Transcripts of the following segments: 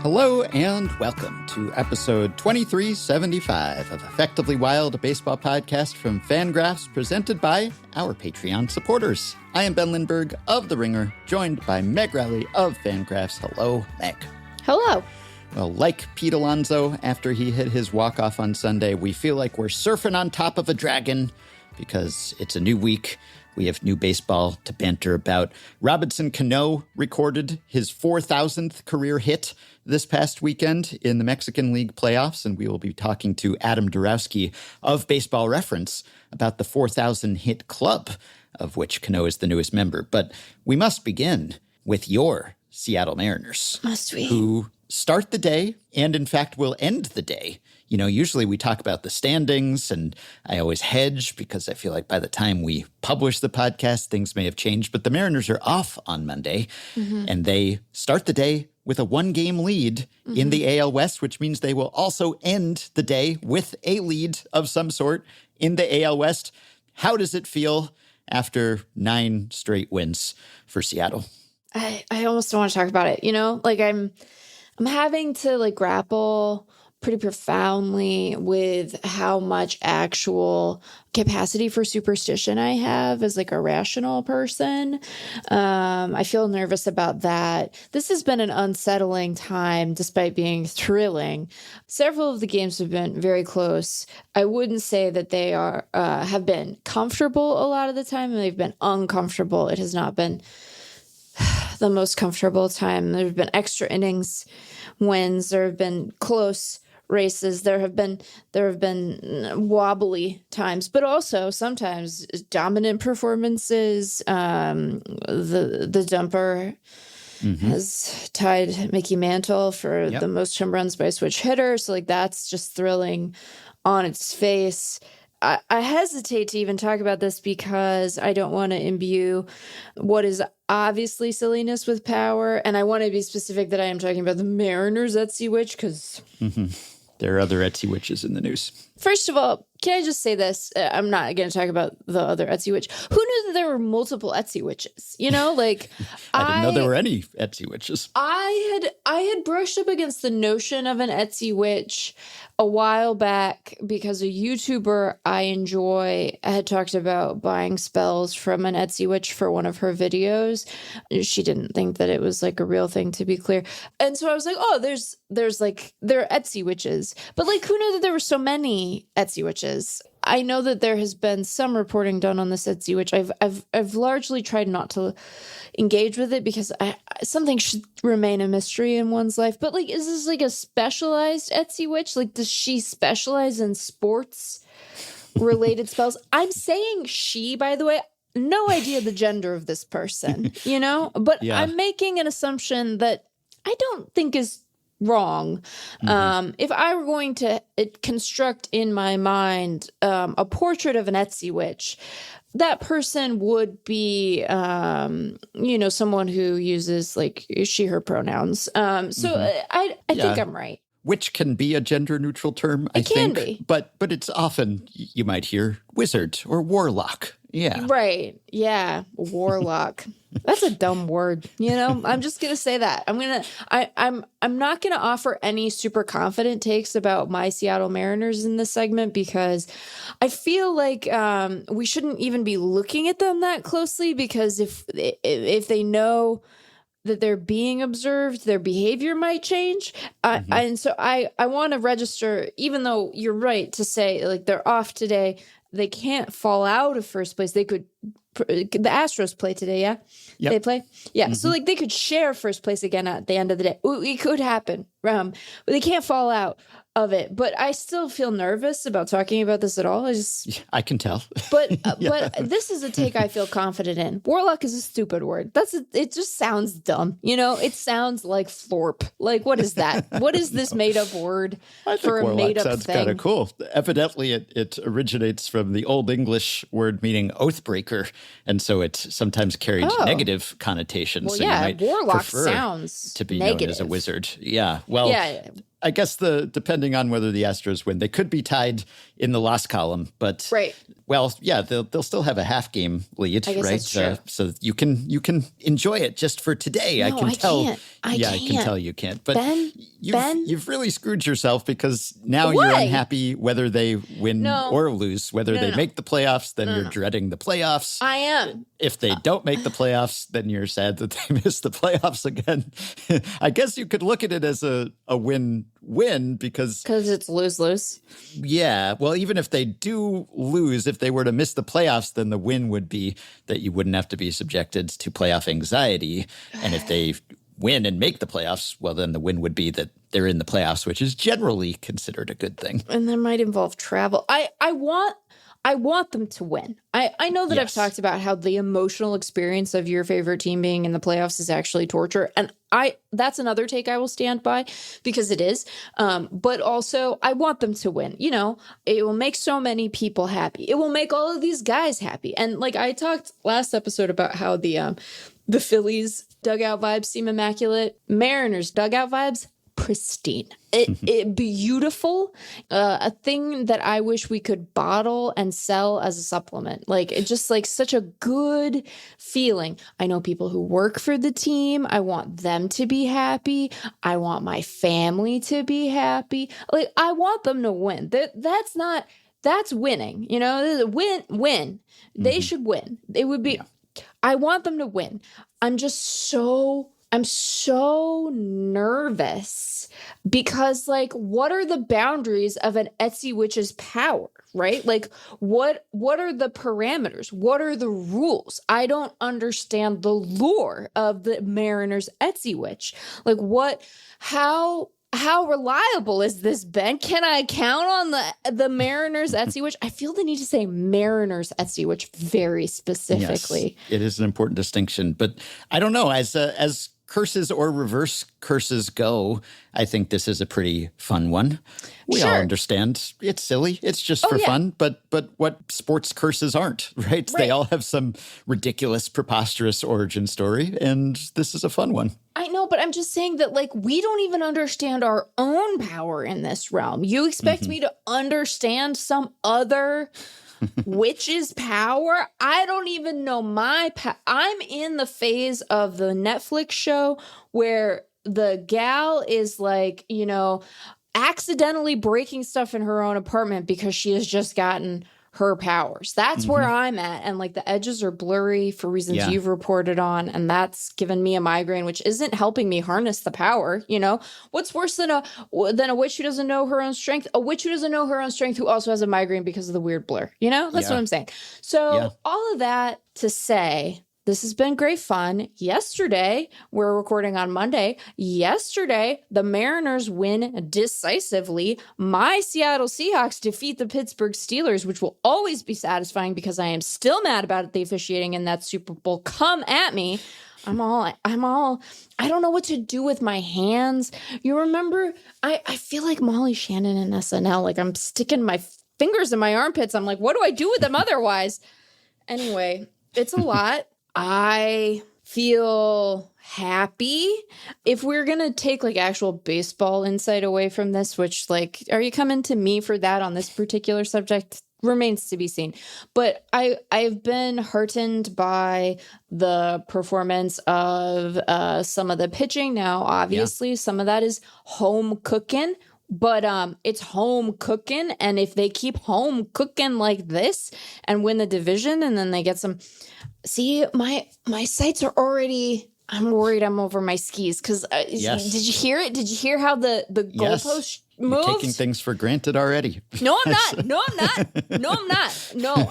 Hello and welcome to episode 2375 of Effectively Wild, a baseball podcast from FanGraphs presented by our Patreon supporters. I am Ben Lindbergh of The Ringer, joined by Meg Rowley of FanGraphs. Hello, Meg. Hello. Well, like Pete Alonso after he hit his walk-off on Sunday, we feel like we're surfing on top of a dragon because it's a new week. We have new baseball to banter about. Robinson Cano recorded his 4,000th career hit this past weekend in the Mexican League playoffs, and we will be talking to Adam Dorowski of Baseball Reference about the 4,000 hit club, of which Cano is the newest member. But we must begin with your Seattle Mariners. Must we? Who start the day and, in fact, will end the day. You know, usually we talk about the standings, and I always hedge because I feel like by the time we publish the podcast, things may have changed. But the Mariners are off on Monday, and they start the day with a one-game lead in the AL West, which means they will also end the day with a lead of some sort in the AL West. How does it feel after 9 straight wins for Seattle? I almost don't want to talk about it. You know, like I'm having to like grapple pretty profoundly with how much actual capacity for superstition I have as like a rational person. I feel nervous about that. This has been an unsettling time despite being thrilling. Several of the games have been very close. I wouldn't say that they are have been comfortable a lot of the time. They've been uncomfortable. It has not been the most comfortable time. There have been extra innings wins. There have been close races. There have been wobbly times, but also sometimes dominant performances. The dumper has tied Mickey Mantle for the most home runs by a switch hitter. So like that's just thrilling on its face. I hesitate to even talk about this because I don't want to imbue what is obviously silliness with power. And I want to be specific that I am talking about the Mariners Etsy Witch because there are other Etsy Witches in the news. First of all, can I just say this? I'm not going to talk about the other Etsy Witch. Who knew that there were multiple Etsy Witches? You know, like I didn't know there were any Etsy Witches. I had brushed up against the notion of an Etsy Witch a while back because a YouTuber I enjoy had talked about buying spells from an Etsy Witch for one of her videos. She didn't think that it was like a real thing, to be clear. And so I was like, oh, there are Etsy Witches. But like, who knew that there were so many Etsy Witches? I know that there has been some reporting done on this Etsy Witch. I've largely tried not to engage with it because something should remain a mystery in one's life. But like, is this like a specialized Etsy Witch? Like, does she specialize in sports related spells? I'm saying she, by the way. No idea the gender of this person, you know? But I'm making an assumption that I don't think is wrong. If I were going to construct in my mind a portrait of an Etsy Witch, that person would be, someone who uses like she, her pronouns. I think I'm right. Which can be a gender-neutral term, I think. It can be. But it's often, you might hear, wizard or warlock. Yeah. Right. Yeah. Warlock. That's a dumb word. You know, I'm just going to say that. I'm not going to offer any super confident takes about my Seattle Mariners in this segment because I feel like we shouldn't even be looking at them that closely because if they know that they're being observed, their behavior might change. And so I want to register, even though you're right to say like they're off today, they can't fall out of first place. They could, the Astros play today, yeah? Yep. They play? Yeah. So like they could share first place again at the end of the day. It could happen. But they can't fall out of it. But I still feel nervous about talking about this at all. I can tell. But this is a take I feel confident in. Warlock is a stupid word. It just sounds dumb. You know, it sounds like florp. Like, what is that? What is this made up word for a made up thing? Sounds kind of cool. Evidently, it originates from the Old English word meaning oathbreaker, and so it sometimes carried negative connotations. Well, so yeah, you might warlock sounds to be negative. Known as a wizard. Yeah. Well. Yeah. I guess depending on whether the Astros win, they could be tied in the loss column, but right. Well, yeah, they'll still have a half game lead, I guess right? That's true. So you can enjoy it just for today. No, I can tell. Can't. I can tell you can't. But Ben, you've really screwed yourself because now Why? you're unhappy whether they win or lose. Whether they make the playoffs, then you're dreading the playoffs. I am. If they don't make the playoffs, then you're sad that they missed the playoffs again. I guess you could look at it as a win-win because it's lose-lose. Yeah. Well, even if they do lose, if they were to miss the playoffs, then the win would be that you wouldn't have to be subjected to playoff anxiety. And if they win and make the playoffs, well, then the win would be that they're in the playoffs, which is generally considered a good thing. And that might involve travel. I want them to win. I know that I've talked about how the emotional experience of your favorite team being in the playoffs is actually torture. And that's another take I will stand by because it is. But also I want them to win. You know, it will make so many people happy. It will make all of these guys happy. And like I talked last episode about how the Phillies dugout vibes seem immaculate. Mariners dugout vibes, pristine. It beautiful. A thing that I wish we could bottle and sell as a supplement. Like it's just like such a good feeling. I know people who work for the team. I want them to be happy. I want my family to be happy. Like I want them to win. That's winning. You know, win. They should win. It would be. Yeah. I want them to win. I'm so nervous because, like, what are the boundaries of an Etsy witch's power, right? Like, what are the parameters? What are the rules? I don't understand the lore of the Mariners Etsy witch. Like, how reliable is this, Ben? Can I count on the Mariners Etsy witch? I feel the need to say Mariners Etsy witch very specifically. Yes, it is an important distinction, but I don't know. As curses or reverse curses go, I think this is a pretty fun one. We all understand it's silly. It's just for fun. But what sports curses aren't, right? They all have some ridiculous, preposterous origin story, and this is a fun one. I know, but I'm just saying that, like, we don't even understand our own power in this realm. You expect me to understand some other witch's power? I don't even know my power. I'm in the phase of the Netflix show where the gal is like, you know, accidentally breaking stuff in her own apartment because she has just gotten her powers. That's where I'm at. And like the edges are blurry for reasons you've reported on. And that's given me a migraine, which isn't helping me harness the power. You know, what's worse than a witch who doesn't know her own strength? A witch who doesn't know her own strength who also has a migraine because of the weird blur. You know, that's what I'm saying. So all of that to say, this has been great fun. Yesterday, we're recording on Monday. Yesterday, the Mariners win decisively. My Seattle Seahawks defeat the Pittsburgh Steelers, which will always be satisfying because I am still mad about the officiating in that Super Bowl. Come at me. I don't know what to do with my hands. You remember, I feel like Molly Shannon in SNL. Like I'm sticking my fingers in my armpits. I'm like, what do I do with them otherwise? Anyway, it's a lot. I feel happy. If we're going to take like actual baseball insight away from this, which like, are you coming to me for that on this particular subject? Remains to be seen. But I've been heartened by the performance of some of the pitching. Now, obviously, some of that is home cooking. But it's home cooking. And if they keep home cooking like this and win the division and then they get some... See, my sights are already... I'm worried I'm over my skis because did you hear it? Did you hear how the goalpost moved? You're taking things for granted already. No, I'm not. No,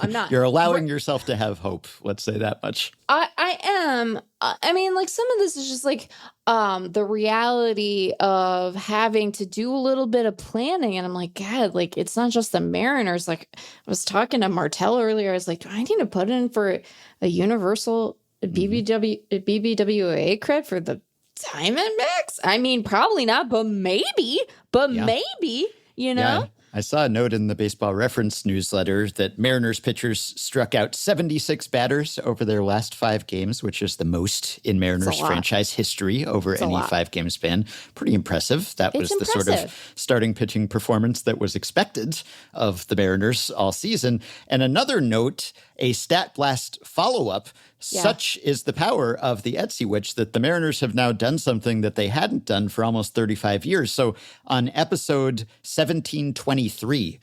I'm not. You're allowing yourself to have hope. Let's say that much. I am. I mean, like some of this is just like the reality of having to do a little bit of planning. And I'm like, God, like it's not just the Mariners. Like I was talking to Martell earlier. I was like, do I need to put in for a universal BBWA cred for the Diamondbacks? I mean, probably not, but maybe, you know? Yeah, I saw a note in the Baseball Reference newsletter that Mariners pitchers struck out 76 batters over their last 5 games, which is the most in Mariners franchise history over any 5-game span. Pretty impressive. That was the sort of starting pitching performance that was expected of the Mariners all season. And another note, a Stat Blast follow-up. Yeah. Such is the power of the Etsy Witch that the Mariners have now done something that they hadn't done for almost 35 years. So on episode 1723,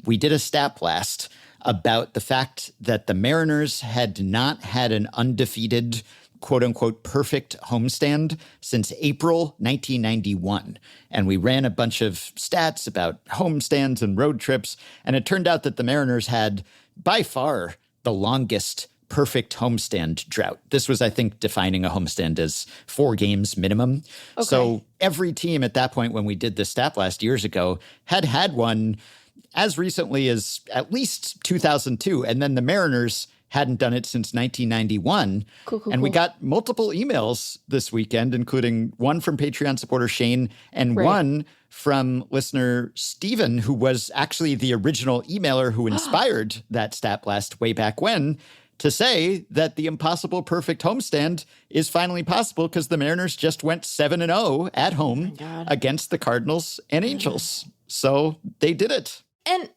we did a Stat Blast about the fact that the Mariners had not had an undefeated, quote-unquote, perfect homestand since April 1991. And we ran a bunch of stats about homestands and road trips, and it turned out that the Mariners had, by far, the longest perfect homestand drought. This was, I think, defining a homestand as 4 games minimum. Okay. So every team at that point when we did this Stat Blast years ago had one as recently as at least 2002. And then the Mariners hadn't done it since 1991. Cool. And we got multiple emails this weekend, including one from Patreon supporter Shane and one from listener Steven, who was actually the original emailer who inspired that Stat Blast way back when, to say that the impossible perfect homestand is finally possible because the Mariners just went 7-0 at home against the Cardinals and Angels. So they did it.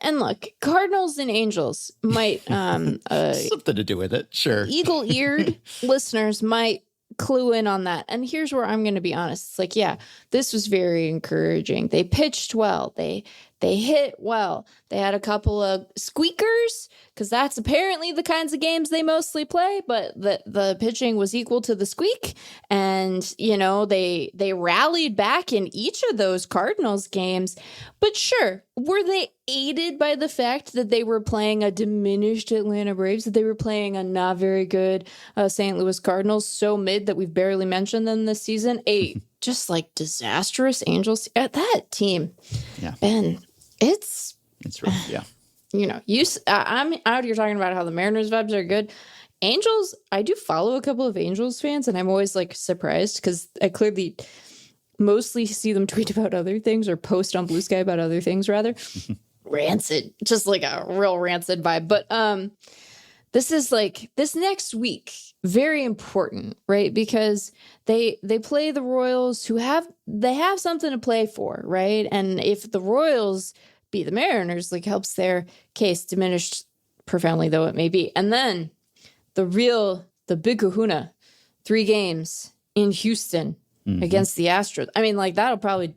And look, Cardinals and Angels might something to do with it, sure. Eagle-eared listeners might clue in on that. And here's where I'm going to be honest. It's like, yeah, this was very encouraging. They pitched well. They hit well. They had a couple of squeakers because that's apparently the kinds of games they mostly play. But the pitching was equal to the squeak, and you know they rallied back in each of those Cardinals games. But sure, were they aided by the fact that they were playing a diminished Atlanta Braves, that they were playing a not very good St. Louis Cardinals, so mid that we've barely mentioned them this season? Just like disastrous Angels. That team, Ben. It's rough, yeah. You know, I'm out here talking about how the Mariners vibes are good. Angels, I do follow a couple of Angels fans, and I'm always like surprised because I clearly mostly see them tweet about other things or post on Blue Sky about other things, rather. Rancid, just like a real rancid vibe. But this next week, very important, right? Because they play the Royals, who have something to play for, right? And if the Royals beat the Mariners, like, helps their case, diminished profoundly though it may be. And then the big kahuna, 3 games in Houston against the Astros. I mean, like, that'll probably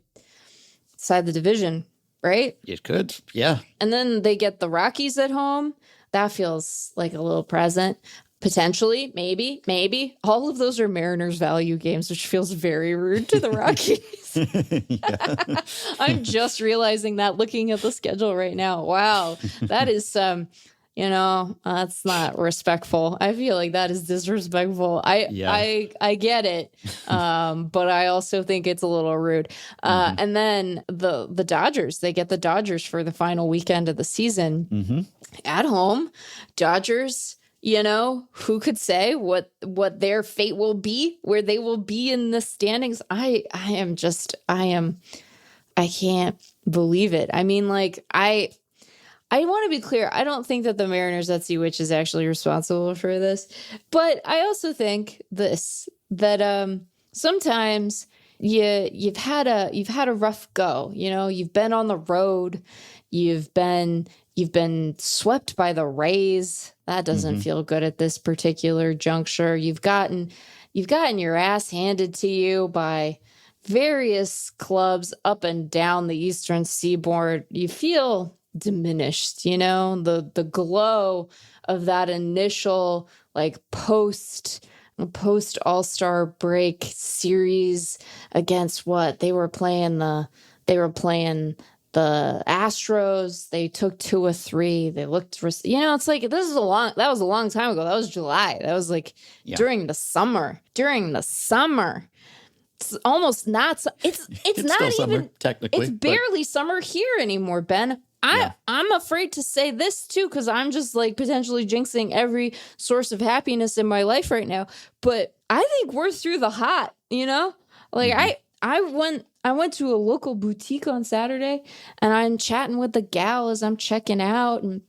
decide the division, right? It could, yeah. And then they get the Rockies at home. That feels like a little present. Potentially, maybe. All of those are Mariners value games, which feels very rude to the Rockies. I'm just realizing that looking at the schedule right now. Wow, that is that's not respectful. I feel like that is disrespectful. I get it, but I also think it's a little rude. And then the Dodgers, they get the Dodgers for the final weekend of the season at home. Dodgers. You know, who could say what their fate will be, where they will be in the standings? I can't believe it. I mean, like, I want to be clear. I don't think that the Mariners Etsy Witch is actually responsible for this, but I also think that sometimes you've had a rough go. You know, you've been on the road, you've been swept by the Rays. That doesn't feel good at this particular juncture. You've gotten your ass handed to you by various clubs up and down the Eastern Seaboard. You feel diminished, you know, the glow of that initial like post All-Star break series against what they were playing the Astros. They took 2 of 3. They looked, it's like, that was a long time ago. That was July. That was like during the summer. It's almost not, it's not even summer, technically. It's barely summer here anymore, Ben. I'm afraid to say this too, because I'm just like potentially jinxing every source of happiness in my life right now. But I think we're through the hot, you know? Like I went to a local boutique on Saturday, and I'm chatting with the gal as I'm checking out, and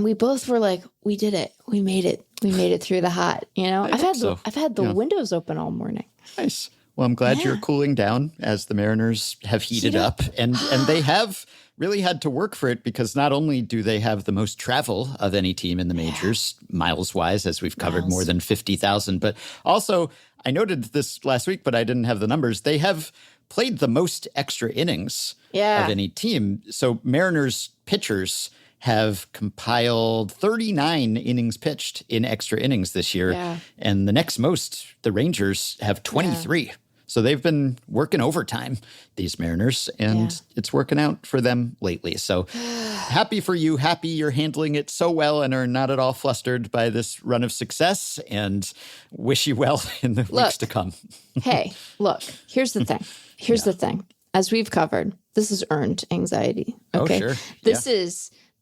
we both were like, we did it. We made it. We made it through the hot, I've had the windows open all morning. Nice. Well, I'm glad you're cooling down as the Mariners have heated up, and they have really had to work for it, because not only do they have the most travel of any team in the majors, miles-wise, as we've covered more than 50,000, but also, I noted this last week, but I didn't have the numbers, they have played the most extra innings of any team. So Mariners pitchers have compiled 39 innings pitched in extra innings this year. Yeah. And the next most, the Rangers have 23. Yeah. So they've been working overtime, these Mariners, and it's working out for them lately. So happy for you. Happy you're handling it so well and are not at all flustered by this run of success, and wish you well in the weeks to come. Hey, look, here's the thing. Here's the thing. As we've covered, this is earned anxiety. Okay. Oh, sure.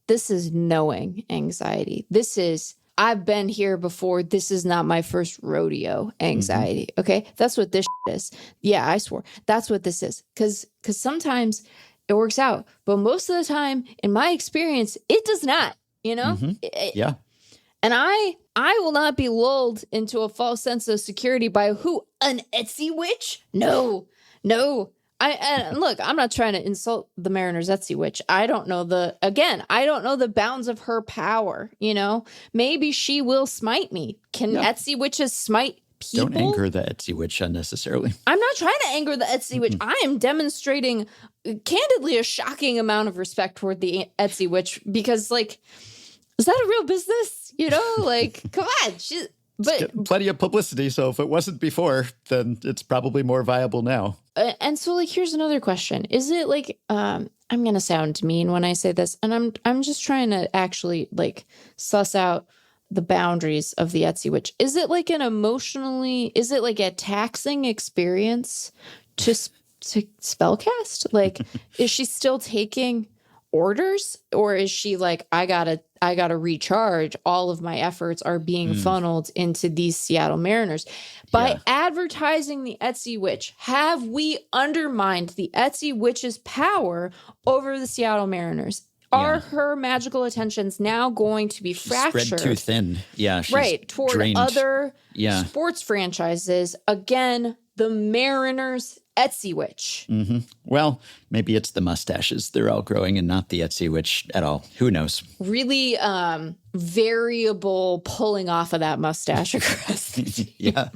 This is knowing anxiety. This is, I've been here before. This is not my first rodeo anxiety. Okay. That's what this is. Yeah, I swore. That's what this is. Because sometimes it works out. But most of the time, in my experience, it does not, Yeah. And I will not be lulled into a false sense of security by who? An Etsy witch? No. And look, I'm not trying to insult the Mariners Etsy witch. I don't know the bounds of her power, Maybe she will smite me. Can Etsy witches smite people? Don't anger the Etsy witch unnecessarily. I'm not trying to anger the Etsy witch. I am demonstrating, candidly, a shocking amount of respect toward the Etsy witch, because, is that a real business? Come on. But plenty of publicity, so if it wasn't before, then it's probably more viable now. And so, here's another question: is it I'm gonna sound mean when I say this, and I'm just trying to actually suss out the boundaries of the Etsy witch. Is it is it a taxing experience to spellcast? Is she still taking orders, or is she I gotta recharge? All of my efforts are being funneled into these Seattle Mariners. By advertising the Etsy witch, have we undermined the Etsy witch's power over the Seattle Mariners? Are her magical attentions now going to be fractured? Spread too thin. Yeah, she's toward drained. Other sports franchises? Again, the Mariners Etsy witch. Mm-hmm. Well, maybe it's the mustaches. They're all growing and not the Etsy witch at all. Who knows? Really variable pulling off of that mustache across the Yeah.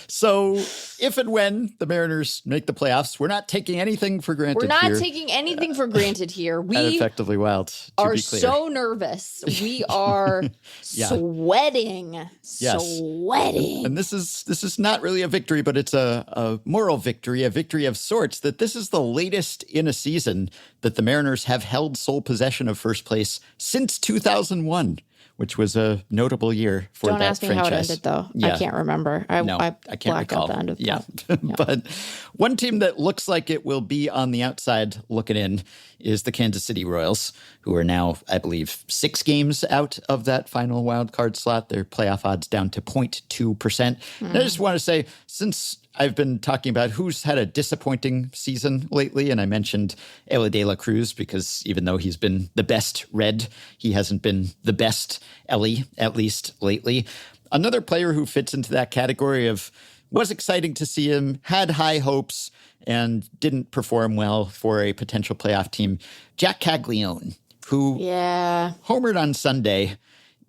So if and when the Mariners make the playoffs, we're not taking anything for granted here. We're not taking anything for granted here. We Effectively Wild, are so nervous. We are sweating. Yes. Sweating. And this is not really a victory, but it's a moral victory, a victory of sorts, that this is the latest in a season that the Mariners have held sole possession of first place since 2001. Which was a notable year for that franchise. Don't ask me how it ended, though. Yeah. I can't remember. I can't recall. The end of yeah. But one team that looks like it will be on the outside looking in is the Kansas City Royals, who are now, I believe, 6 games out of that final wild card slot. Their playoff odds down to 0.2%. And I just want to say, since I've been talking about who's had a disappointing season lately, and I mentioned Elly De La Cruz because even though he's been the best Red, he hasn't been the best Elly, at least lately. Another player who fits into that category of was exciting to see him, had high hopes, and didn't perform well for a potential playoff team, Jac Caglianone, who homered on Sunday.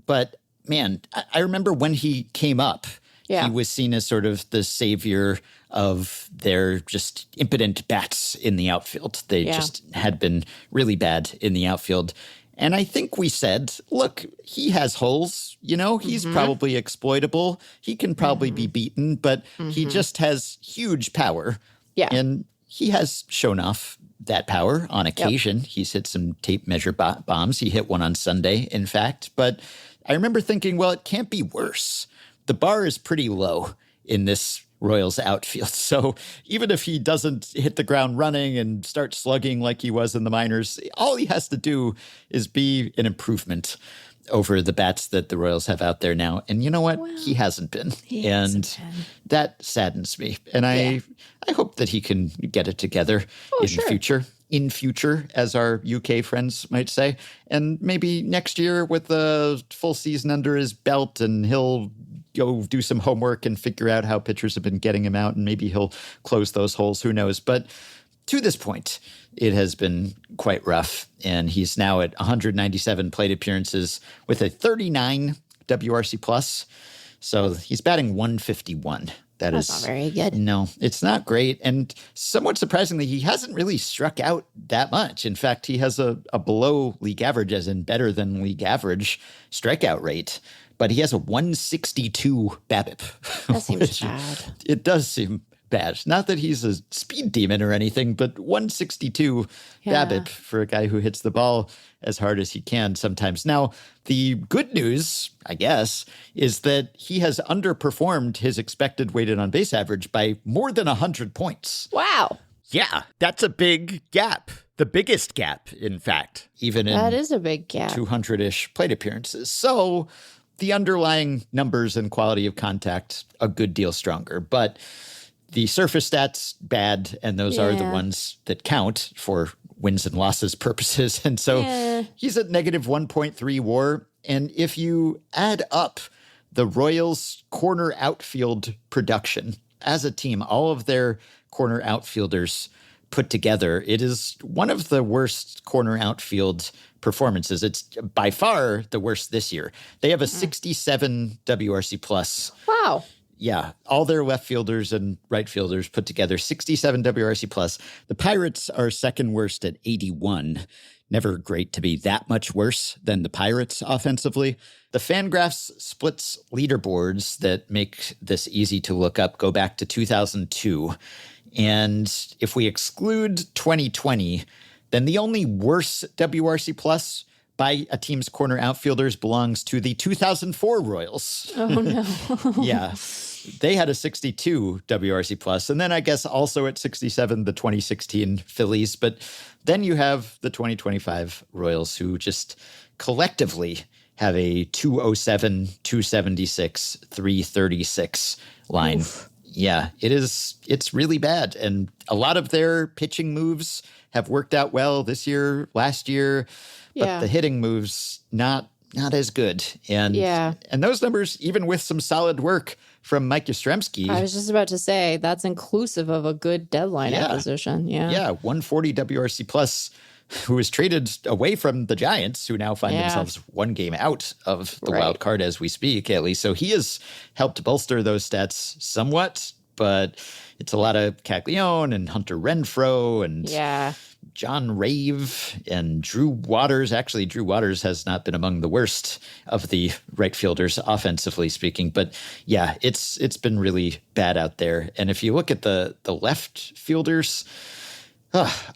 But, man, I remember when he came up, he was seen as sort of the savior of their just impotent bats in the outfield. They just had been really bad in the outfield. And I think we said, look, he has holes, he's probably exploitable. He can probably be beaten, but he just has huge power. Yeah. And he has shown off that power on occasion. Yep. He's hit some tape measure bombs. He hit one on Sunday, in fact. But I remember thinking, well, it can't be worse. The bar is pretty low in this Royals outfield. So even if he doesn't hit the ground running and start slugging like he was in the minors, all he has to do is be an improvement. over the bats that the Royals have out there now. And you know what? Well, he hasn't been. That saddens me. And I hope that he can get it together the future. In future, as our UK friends might say. And maybe next year with a full season under his belt and he'll go do some homework and figure out how pitchers have been getting him out and maybe he'll close those holes. Who knows? But to this point, it has been quite rough. And he's now at 197 plate appearances with a 39 WRC plus. So he's batting 151. That's not very good. No, it's not great. And somewhat surprisingly, he hasn't really struck out that much. In fact, he has a below league average, as in better than league average strikeout rate. But he has a 162 BABIP. That seems bad. It does seem bad. Not that he's a speed demon or anything, but 162 BABIP for a guy who hits the ball as hard as he can sometimes. Now, the good news, I guess, is that he has underperformed his expected weighted on base average by more than 100 points. Wow. Yeah, that's a big gap. The biggest gap, in fact, even in that is a big gap. 200-ish plate appearances. So the underlying numbers and quality of contact a good deal stronger. But the surface stats, bad, and those are the ones that count for wins and losses purposes. And so he's at negative 1.3 WAR. And if you add up the Royals' corner outfield production as a team, all of their corner outfielders put together, it is one of the worst corner outfield performances. It's by far the worst this year. They have a 67 WRC plus. Wow. Yeah, all their left fielders and right fielders put together, 67 WRC plus. The Pirates are second worst at 81. Never great to be that much worse than the Pirates offensively. The FanGraphs splits leaderboards that make this easy to look up go back to 2002. And if we exclude 2020, then the only worse WRC plus by a team's corner outfielders belongs to the 2004 Royals. Oh, no. Yeah. They had a 62 WRC plus. And then I guess also at 67, the 2016 Phillies. But then you have the 2025 Royals, who just collectively have a 207, 276, 336 line. Oof. Yeah, it's really bad. And a lot of their pitching moves have worked out well this year, last year. But the hitting moves, not as good. And those numbers, even with some solid work from Mike Yastrzemski. I was just about to say, that's inclusive of a good deadline acquisition. Yeah, 140 WRC plus, who was traded away from the Giants, who now find themselves one game out of the wild card as we speak, at least. So he has helped bolster those stats somewhat, but it's a lot of Caglianone and Hunter Renfroe and John Rave and Drew Waters. Actually, Drew Waters has not been among the worst of the right fielders, offensively speaking. But yeah, it's been really bad out there. And if you look at the left fielders,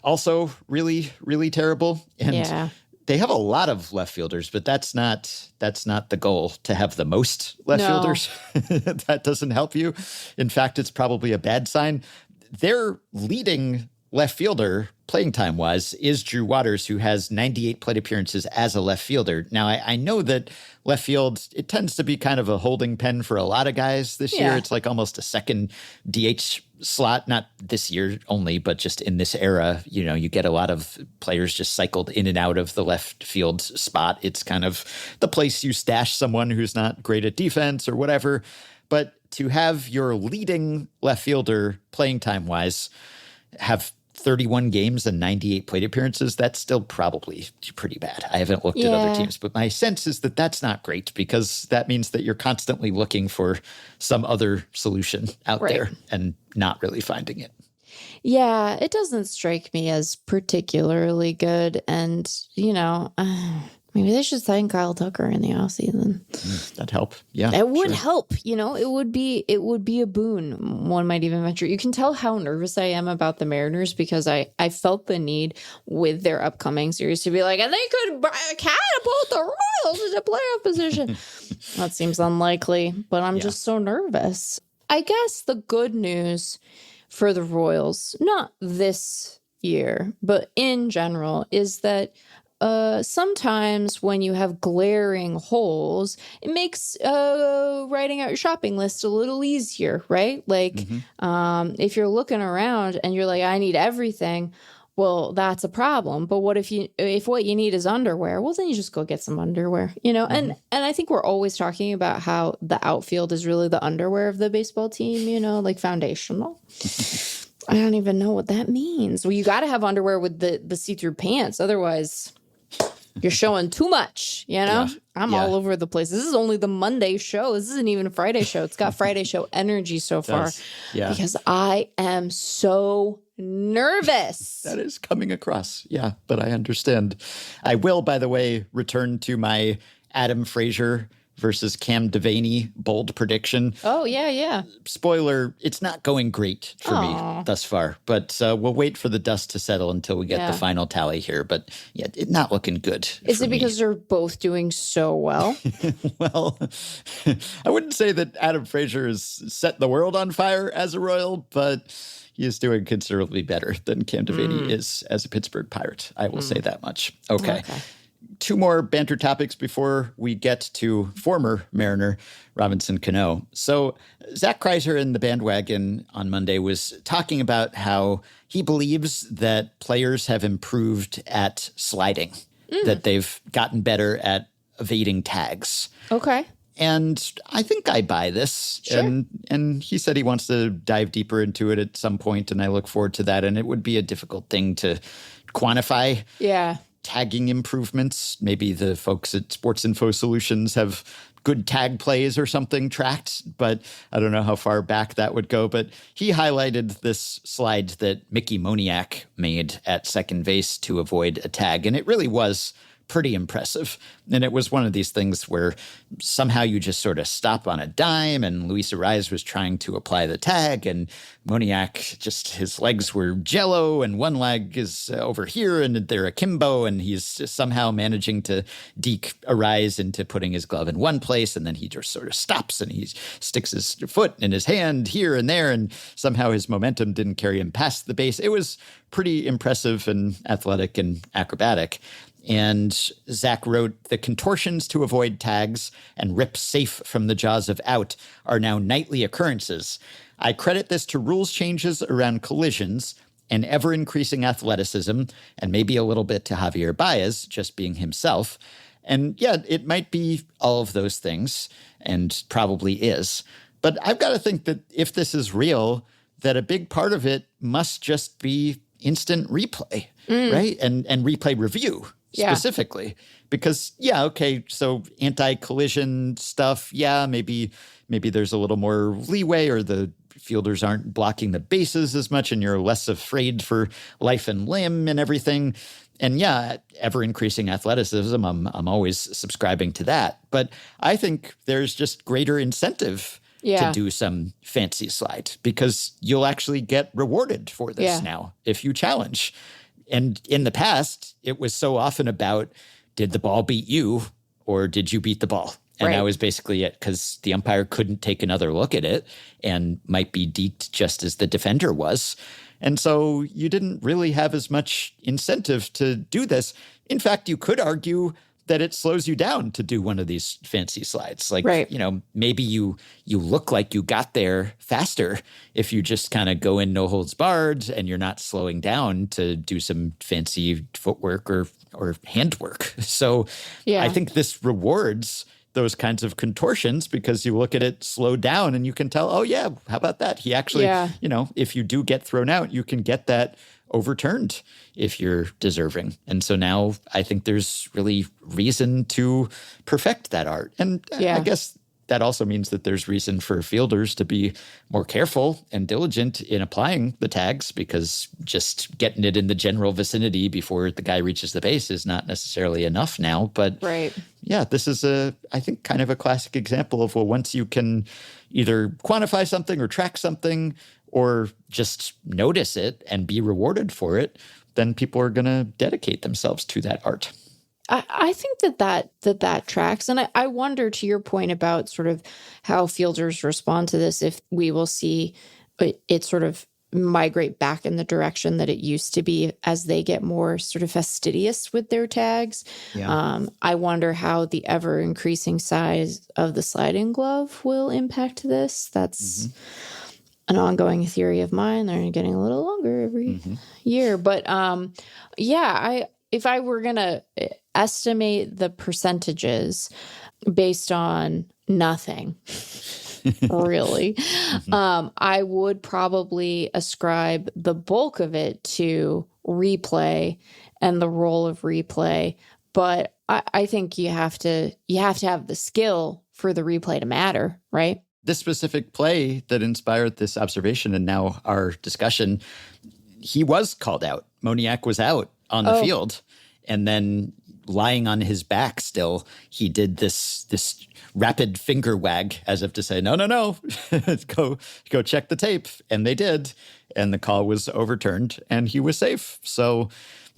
also really, really terrible. And they have a lot of left fielders, but that's not the goal, to have the most left fielders. That doesn't help you. In fact, it's probably a bad sign. Their leading left fielder, playing time wise, is Drew Waters, who has 98 plate appearances as a left fielder. Now, I know that left field, it tends to be kind of a holding pen for a lot of guys this year. It's like almost a second DH slot, not this year only, but just in this era. You know, you get a lot of players just cycled in and out of the left field spot. It's kind of the place you stash someone who's not great at defense or whatever. But to have your leading left fielder, playing time wise, have 31 games and 98 plate appearances, that's still probably pretty bad. I haven't looked at other teams, but my sense is that that's not great, because that means that you're constantly looking for some other solution out there and not really finding it. Yeah, it doesn't strike me as particularly good. And, you know, maybe they should sign Kyle Tucker in the offseason. That'd help. Yeah. It would help. You know, it would be a boon. One might even venture. You can tell how nervous I am about the Mariners, because I felt the need with their upcoming series to be like, and they could catapult the Royals into playoff position. That seems unlikely, but I'm just so nervous. I guess the good news for the Royals, not this year, but in general, is that sometimes when you have glaring holes, it makes writing out your shopping list a little easier, right? Like, if you're looking around and you're like, I need everything, well, that's a problem. But what if what you need is underwear? Well, then you just go get some underwear, And I think we're always talking about how the outfield is really the underwear of the baseball team, like foundational. I don't even know what that means. Well, you got to have underwear with the see-through pants. Otherwise, you're showing too much, I'm all over the place. This is only the Monday show. This isn't even a Friday show. It's got Friday show energy so far. Yeah. Because I am so nervous. That is coming across. Yeah, but I understand. I will, by the way, return to my Adam Frazier versus Cam Devaney bold prediction. Oh, yeah. Spoiler, it's not going great for me thus far, but we'll wait for the dust to settle until we get the final tally here. But yeah, not looking good. Is it because they're both doing so well? Well, I wouldn't say that Adam Frazier has set the world on fire as a Royal, but he is doing considerably better than Cam Devaney is as a Pittsburgh Pirate. I will say that much. Okay. Two more banter topics before we get to former Mariner Robinson Cano. So Zach Kreiser in the bandwagon on Monday was talking about how he believes that players have improved at sliding, that they've gotten better at evading tags. Okay. And I think I buy this. Sure. And he said he wants to dive deeper into it at some point, and I look forward to that. And it would be a difficult thing to quantify. Yeah. Tagging improvements. Maybe the folks at Sports Info Solutions have good tag plays or something tracked, but I don't know how far back that would go. But he highlighted this slide that Mickey Moniak made at second base to avoid a tag, and it really was pretty impressive. And it was one of these things where somehow you just sort of stop on a dime, and Luis Arraez was trying to apply the tag, and Moniak, just his legs were jello, and one leg is over here, and they're akimbo, and he's just somehow managing to deke Arraez into putting his glove in one place, and then he just sort of stops, and he sticks his foot in his hand here and there, and somehow his momentum didn't carry him past the base. It was pretty impressive and athletic and acrobatic. And Zach wrote, the contortions to avoid tags and rip safe from the jaws of out are now nightly occurrences. I credit this to rules changes around collisions and ever-increasing athleticism, and maybe a little bit to Javier Baez, just being himself. And yeah, it might be all of those things, and probably is. But I've got to think that if this is real, that a big part of it must just be instant replay, right? And replay review. Specifically, because, so anti-collision stuff, maybe there's a little more leeway, or the fielders aren't blocking the bases as much and you're less afraid for life and limb and everything. And ever-increasing athleticism, I'm always subscribing to that. But I think there's just greater incentive to do some fancy slide, because you'll actually get rewarded for this now if you challenge. And in the past, it was so often about, did the ball beat you or did you beat the ball? And that was basically it, because the umpire couldn't take another look at it and might be deked just as the defender was. And so you didn't really have as much incentive to do this. In fact, you could argue that it slows you down to do one of these fancy slides. Like, maybe you look like you got there faster if you just kind of go in no holds barred and you're not slowing down to do some fancy footwork or handwork. So I think this rewards those kinds of contortions, because you look at it slow down and you can tell, how about that? He actually, if you do get thrown out, you can get that overturned if you're deserving. And so now I think there's really reason to perfect that art. And I guess that also means that there's reason for fielders to be more careful and diligent in applying the tags, because just getting it in the general vicinity before the guy reaches the base is not necessarily enough now. But this is I think kind of a classic example of, once you can either quantify something or track something or just notice it and be rewarded for it, then people are going to dedicate themselves to that art. I think that tracks. And I wonder, to your point about sort of how fielders respond to this, if we will see it sort of migrate back in the direction that it used to be as they get more sort of fastidious with their tags. Yeah. I wonder how the ever increasing size of the sliding glove will impact this. That's an ongoing theory of mine. They're getting a little longer every year. But if I were going to estimate the percentages based on nothing, really, I would probably ascribe the bulk of it to replay and the role of replay. But I think you have to have the skill for the replay to matter, right? This specific play that inspired this observation and now our discussion, he was called out. Moniak was out on the field, and then lying on his back still, he did this rapid finger wag as if to say, no, go check the tape. And they did. And the call was overturned and he was safe. So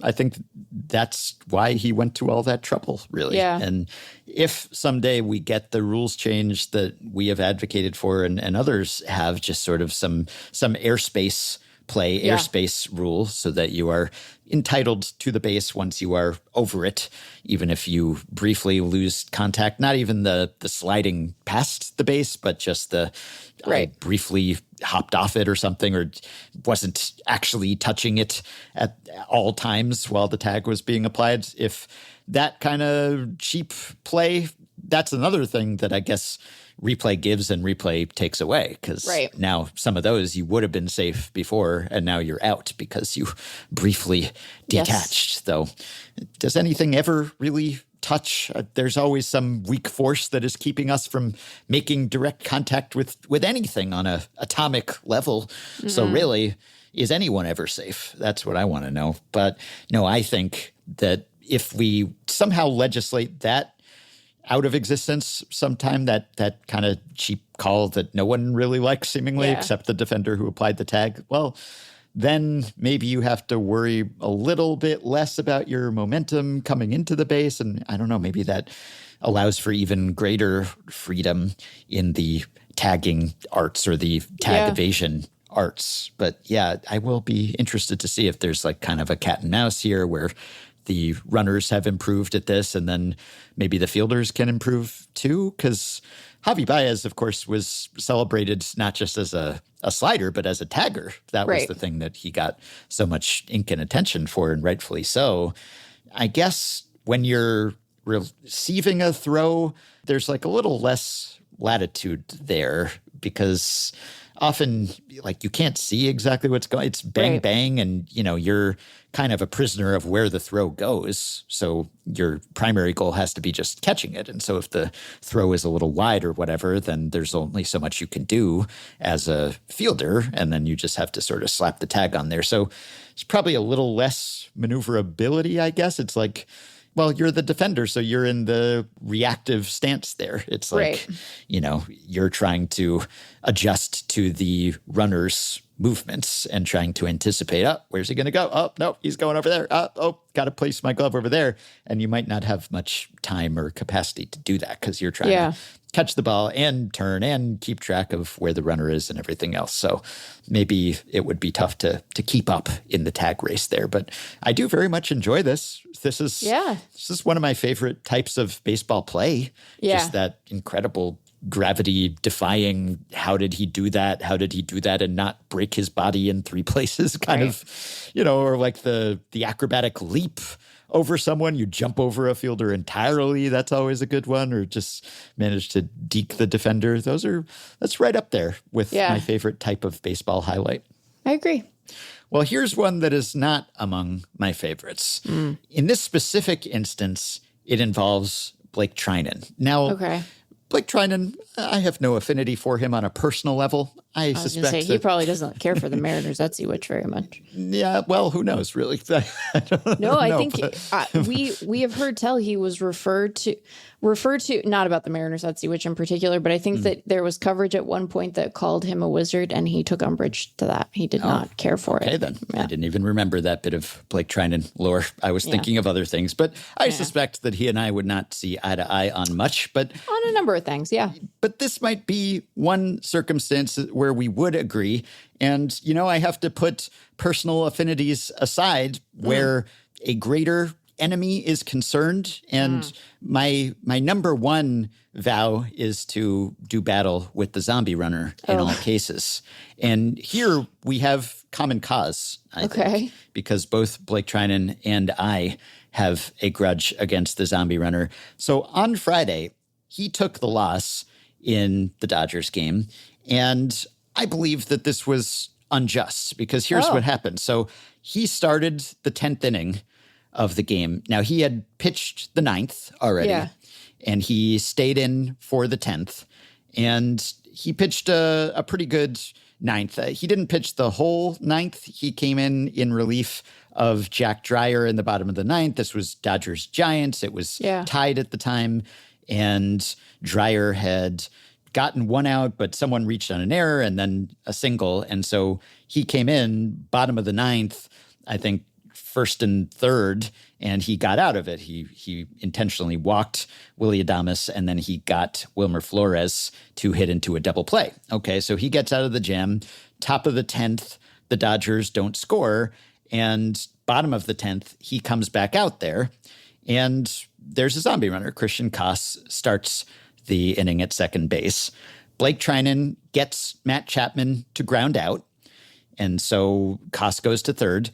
I think that's why he went to all that trouble, really. Yeah. And if someday we get the rules changed that we have advocated for and others have, just sort of some airspace play, airspace rule, so that you are entitled to the base once you are over it, even if you briefly lose contact, not even the sliding past the base, but just the briefly hopped off it or something, or wasn't actually touching it at all times while the tag was being applied. If that kind of cheap play, that's another thing that I guess replay gives and replay takes away, because now some of those you would have been safe before and now you're out because you briefly detached. Though, does anything ever really touch? There's always some weak force that is keeping us from making direct contact with anything on a atomic level. So really, is anyone ever safe? That's what I want to know. But no, I think that if we somehow legislate that out of existence sometime, that kind of cheap call that no one really likes seemingly except the defender who applied the tag, well, then maybe you have to worry a little bit less about your momentum coming into the base. And I don't know, maybe that allows for even greater freedom in the tagging arts or the tag evasion arts. But yeah, I will be interested to see if there's like kind of a cat and mouse here where the runners have improved at this, and then maybe the fielders can improve too. Because Javi Baez, of course, was celebrated not just as a slider, but as a tagger. That was the thing that he got so much ink and attention for, and rightfully so. I guess when you're receiving a throw, there's like a little less latitude there, because often like you can't see exactly what's going. It's bang, bang. And, you're kind of a prisoner of where the throw goes. So your primary goal has to be just catching it. And so if the throw is a little wide or whatever, then there's only so much you can do as a fielder. And then you just have to sort of slap the tag on there. So it's probably a little less maneuverability, I guess. It's like, well, you're the defender, so you're in the reactive stance there. It's like, you're trying to adjust to the runner's movements and trying to anticipate, where's he going to go? Oh, no, he's going over there. Got to place my glove over there. And you might not have much time or capacity to do that because you're trying to catch the ball and turn and keep track of where the runner is and everything else. So maybe it would be tough to keep up in the tag race there. But I do very much enjoy this. This is one of my favorite types of baseball play. Yeah. Just that incredible gravity-defying, how did he do that? How did he do that and not break his body in three places kind of, or like the acrobatic leap over someone. You jump over a fielder entirely. That's always a good one. Or just manage to deke the defender. That's right up there with my favorite type of baseball highlight. I agree. Well, here's one that is not among my favorites. In this specific instance, it involves Blake Trinan. Now, Blake Trinan, I have no affinity for him on a personal level. I was suspect he probably doesn't care for the Mariners Etsy Witch very much. Yeah, well, who knows, really? I think we have heard tell he was referred to, not about the Mariners Etsy Witch in particular, but I think that there was coverage at one point that called him a wizard, and he took umbrage to that. He did not care for it. Okay, then. Yeah. I didn't even remember that bit of Blake Trinan lore. I was thinking of other things, but I suspect that he and I would not see eye to eye on much. But on a number of things, But this might be one circumstance where where we would agree. And, I have to put personal affinities aside where a greater enemy is concerned. And my number one vow is to do battle with the zombie runner in all cases. And here we have common cause, I think, because both Blake Trinan and I have a grudge against the zombie runner. So on Friday, he took the loss in the Dodgers game. And I believe that this was unjust because here's what happened. So he started the 10th inning of the game. Now, he had pitched the 9th already, and he stayed in for the 10th. And he pitched a pretty good 9th. He didn't pitch the whole 9th. He came in relief of Jack Dreyer in the bottom of the 9th. This was Dodgers-Giants. It was tied at the time. And Dreyer had gotten one out, but someone reached on an error and then a single. And so he came in bottom of the 9th, I think, first and third, and he got out of it. He intentionally walked Willy Adames, and then he got Wilmer Flores to hit into a double play. Okay, so he gets out of the jam. Top of the 10th, the Dodgers don't score, and bottom of the 10th, he comes back out there, and there's a zombie runner. Christian Koss starts the inning at second base. Blake Trinan gets Matt Chapman to ground out, and so Koss goes to third.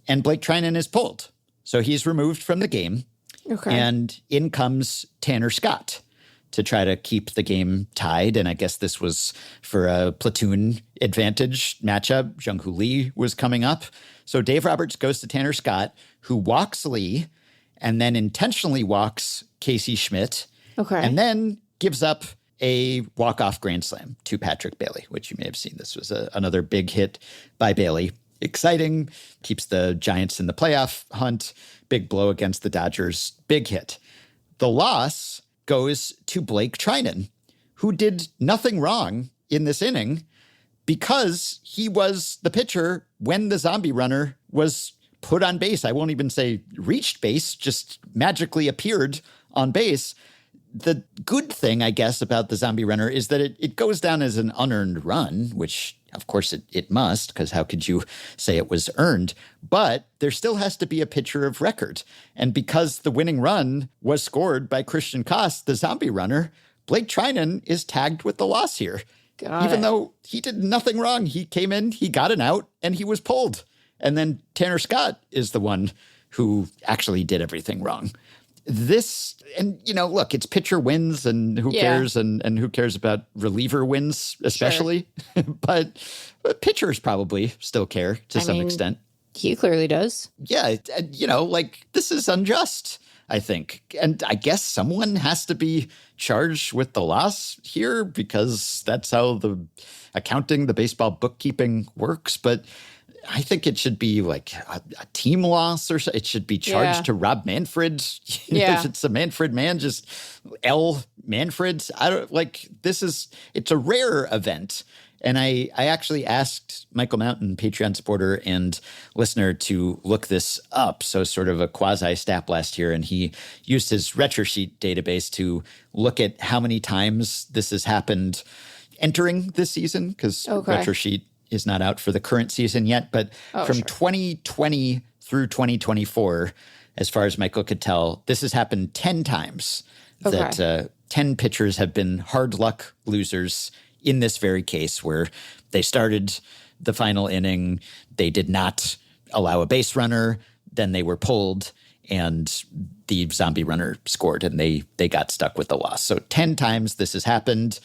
And Blake Trinan is pulled. So he's removed from the game. Okay. And in comes Tanner Scott to try to keep the game tied. And I guess this was for a platoon advantage matchup. Jung-Hoo Lee was coming up. So Dave Roberts goes to Tanner Scott, who walks Lee and then intentionally walks Casey Schmidt. Okay. And then gives up a walk-off grand slam to Patrick Bailey, which you may have seen. This was another big hit by Bailey. Exciting, keeps the Giants in the playoff hunt, big blow against the Dodgers, big hit. The loss goes to Blake Trinan, who did nothing wrong in this inning because he was the pitcher when the zombie runner was put on base. I won't even say reached base, just magically appeared on base. The good thing, I guess, about the zombie runner is that it goes down as an unearned run, which of course it must, because how could you say it was earned? But there still has to be a pitcher of record. And because the winning run was scored by Christian Koss, the zombie runner, Blake Trinan is tagged with the loss here. Even though he did nothing wrong. He came in, he got an out, and he was pulled. And then Tanner Scott is the one who actually did everything wrong. This, and look, it's pitcher wins and who cares and who cares about reliever wins, especially. Sure. but pitchers probably still care to some extent. He clearly does. Yeah. This is unjust, I think. And I guess someone has to be charged with the loss here because that's how the accounting, the baseball bookkeeping works. But I think it should be like a team loss or so. It should be charged to Rob Manfred. If it's a Manfred man, just L Manfred. It's a rare event. And I actually asked Michael Mountain, Patreon supporter and listener, to look this up. So sort of a quasi-stat blast here. And he used his RetroSheet database to look at how many times this has happened entering this season, because RetroSheet is not out for the current season yet. But from 2020 through 2024, as far as Michael could tell, this has happened 10 times that 10 pitchers have been hard luck losers in this very case, where they started the final inning, they did not allow a base runner, then they were pulled, and the zombie runner scored, and they got stuck with the loss. So 10 times this has happened.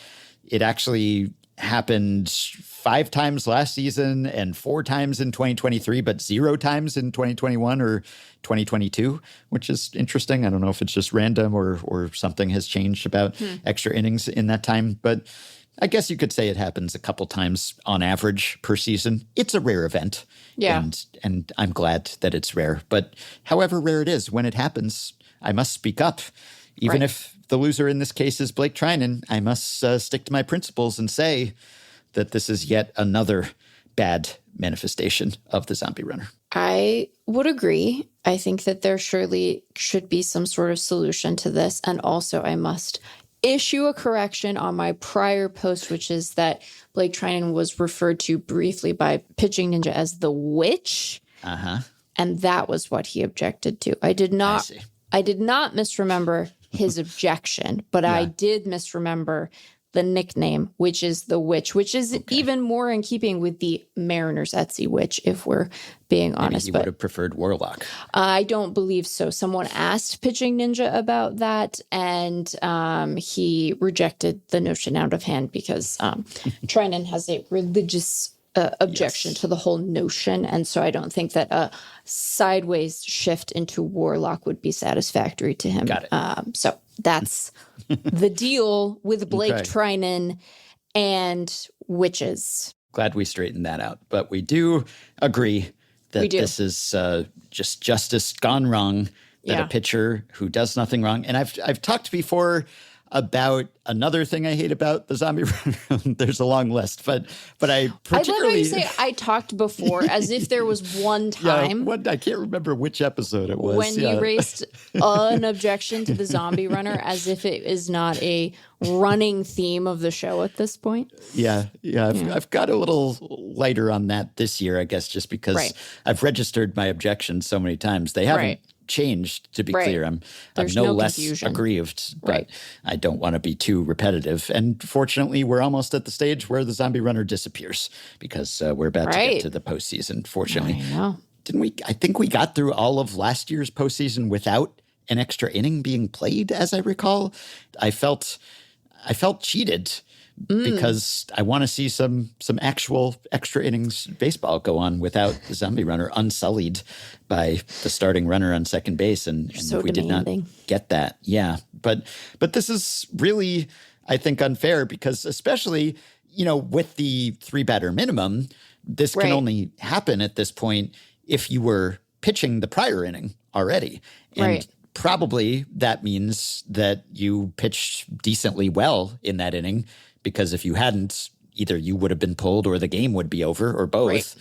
It actually happened 5 times last season and 4 times in 2023, but 0 times in 2021 or 2022, which is interesting. I don't know if it's just random or something has changed about extra innings in that time, but I guess you could say it happens a couple times on average per season. It's a rare event. Yeah. And I'm glad that it's rare. But however rare it is, when it happens, I must speak up. Even if the loser in this case is Blake Trinan, I must stick to my principles and say that this is yet another bad manifestation of the zombie runner. I would agree. I think that there surely should be some sort of solution to this. And also, I must issue a correction on my prior post, which is that Blake Trinan was referred to briefly by Pitching Ninja as the witch. Uh-huh. And that was what he objected to. I did not misremember his objection, but I did misremember the nickname, which is the witch, which is even more in keeping with the Mariners Etsy witch, if we're being honest. Maybe you would have preferred Warlock. I don't believe so. Someone asked Pitching Ninja about that, and he rejected the notion out of hand because Trinan has a religious objection to the whole notion. And so I don't think that a sideways shift into Warlock would be satisfactory to him. Got it. So that's the deal with Blake Trinan and witches. Glad we straightened that out. But we do agree that this is just justice gone wrong, that a pitcher who does nothing wrong. And I've talked before about another thing I hate about the zombie runner. There's a long list, but I particularly... I love how you say I talked before as if there was one time. I can't remember which episode it was. When you raised an objection to the zombie runner as if it is not a running theme of the show at this point. I've got a little lighter on that this year, I guess, just because I've registered my objections so many times. They haven't changed, to be clear. I'm no less confusion. Aggrieved, but I don't want to be too repetitive. And fortunately, we're almost at the stage where the zombie runner disappears because we're about to get to the postseason, fortunately. I know. Didn't we? I think we got through all of last year's postseason without an extra inning being played, as I recall. I felt cheated because I want to see some actual extra innings baseball go on without the zombie runner unsullied by the starting runner on second base. And so we demanding. did not get that. Yeah. But this is really, I think, unfair because especially, with the 3-batter minimum, this can only happen at this point if you were pitching the prior inning already. And probably that means that you pitched decently well in that inning, because if you hadn't, either you would have been pulled or the game would be over, or both.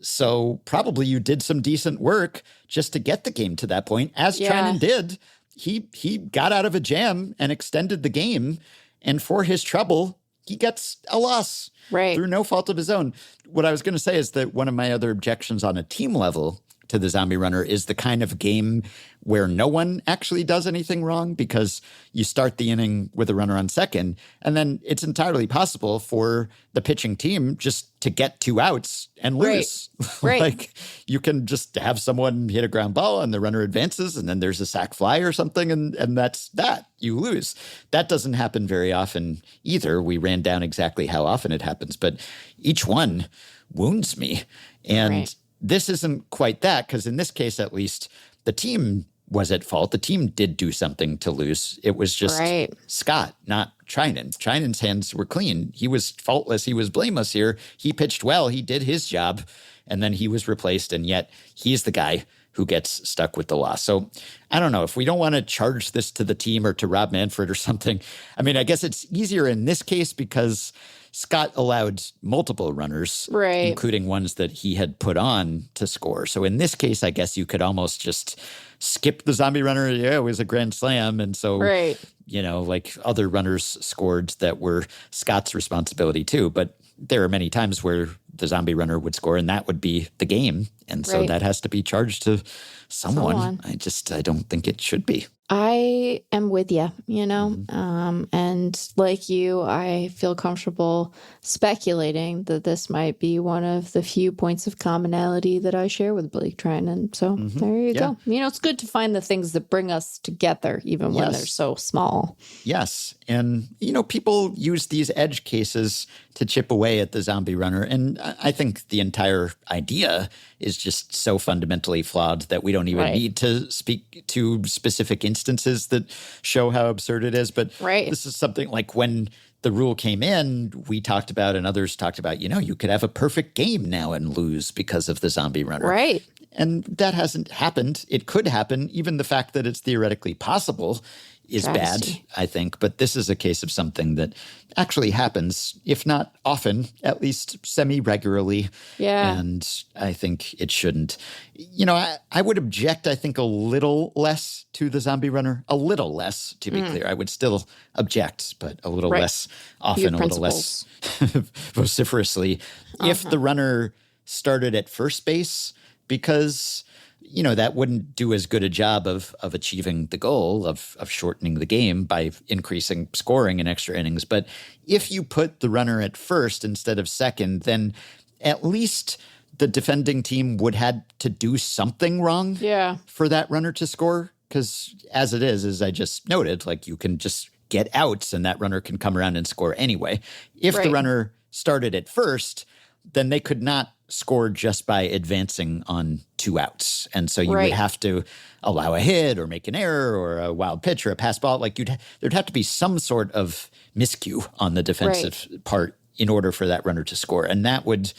So probably you did some decent work just to get the game to that point, as Trinan did. He got out of a jam and extended the game, and for his trouble, he gets a loss through no fault of his own. What I was going to say is that one of my other objections on a team level to the zombie runner is the kind of game where no one actually does anything wrong, because you start the inning with a runner on second, and then it's entirely possible for the pitching team just to get 2 outs and lose. Like you can just have someone hit a ground ball and the runner advances, and then there's a sac fly or something, and that's that. You lose. That doesn't happen very often either. We ran down exactly how often it happens, but each one wounds me. And this isn't quite that, because in this case, at least, the team was at fault. The team did do something to lose. It was just Scott, not Trinan. Trinan's hands were clean. He was faultless. He was blameless here. He pitched well. He did his job, and then he was replaced, and yet he's the guy who gets stuck with the loss. So I don't know if we don't want to charge this to the team or to Rob Manfred or something. I mean, I guess it's easier in this case because Scott allowed multiple runners, including ones that he had put on to score. So in this case, I guess you could almost just skip the zombie runner. Yeah, it was a grand slam. And so, like other runners scored that were Scott's responsibility too. But there are many times where the zombie runner would score and that would be the game. And so that has to be charged to someone. I don't think it should be. I am with you, and like you, I feel comfortable speculating that this might be one of the few points of commonality that I share with Blake Trinan. So there you go. It's good to find the things that bring us together, even when they're so small. Yes. And, people use these edge cases to chip away at the zombie runner. And I think the entire idea is just so fundamentally flawed that we don't even need to speak to specific instances that show how absurd it is. But this is something like when the rule came in, we talked about and others talked about, you could have a perfect game now and lose because of the zombie runner. Right. And that hasn't happened. It could happen. Even the fact that it's theoretically possible is Travesty. bad, I think. But this is a case of something that actually happens, if not often, at least semi-regularly. Yeah. And I think it shouldn't. You know, I would object, I think, a little less to the zombie runner. A little less, to be clear. I would still object, but a little less often, a little less vociferously. If the runner started at first base, because you know, that wouldn't do as good a job of achieving the goal of shortening the game by increasing scoring in extra innings. But if you put the runner at first instead of second, then at least the defending team would had to do something wrong for that runner to score. Because as it is, as I just noted, like you can just get outs and that runner can come around and score anyway. If the runner started at first, then they could not score just by advancing on 2 outs. And so you would have to allow a hit or make an error or a wild pitch or a pass ball. Like there'd have to be some sort of miscue on the defensive part in order for that runner to score. And that would